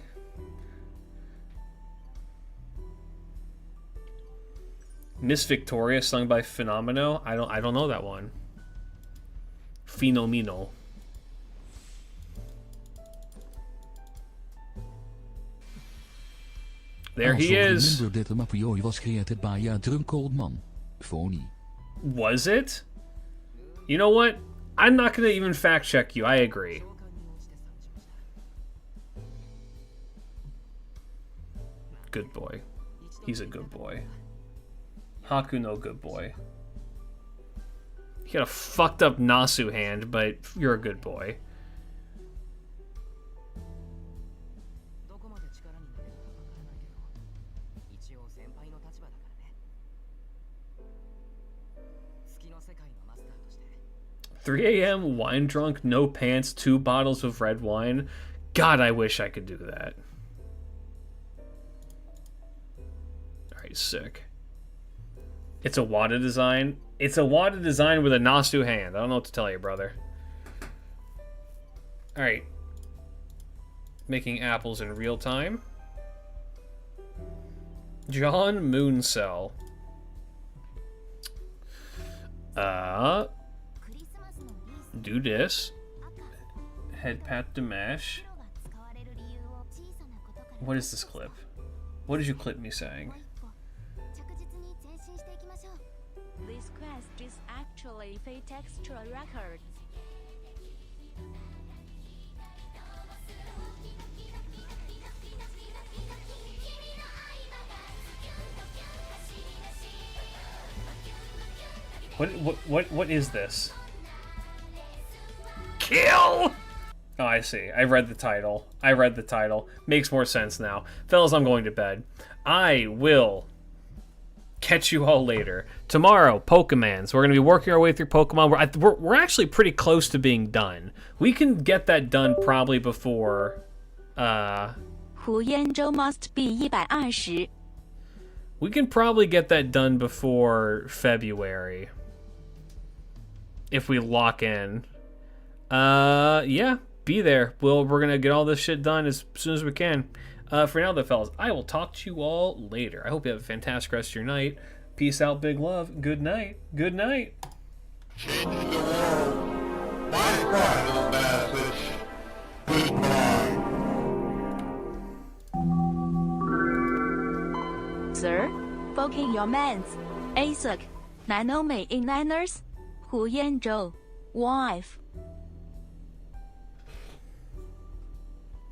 Miss Victoria, sung by Phenomeno. I don't know that one. Fenomeno. There he is. Remember that the Mappioi was created by a drunk old man. Phony. Was it? You know what? I'm not gonna even fact check you. I agree. Good boy. He's a good boy. Haku no good boy. You got a fucked up Nasu hand, but you're a good boy. "3 a.m. wine drunk, no pants, 2 bottles of red wine." God, I wish I could do that. Alright, sick. It's a Wada design. It's a Wada design with a Nasu hand. I don't know what to tell you, brother. Alright. Making apples in real time. John Mooncell. Do this. Head pat to mash. What is this clip? What did you clip me saying? This quest is actually a textual record. What is this? Kill! Oh, I see. I read the title. Makes more sense now. Fellas, I'm going to bed. I will catch you all later. Tomorrow, Pokemon. So we're going to be working our way through Pokemon. We're actually pretty close to being done. We can get that done probably before... Hu Yanzhou must be 120. We can probably get that done before February. If we lock in. Yeah, be there. We're gonna get all this shit done as soon as we can. For now, though, fellas, I will talk to you all later. I hope you have a fantastic rest of your night. Peace out, big love. Good night. Good night. Changing the world. My final message. Goodbye. Sir, booking your mans. ASIC, Naomi in Niners, Hu Yanzhou, wife.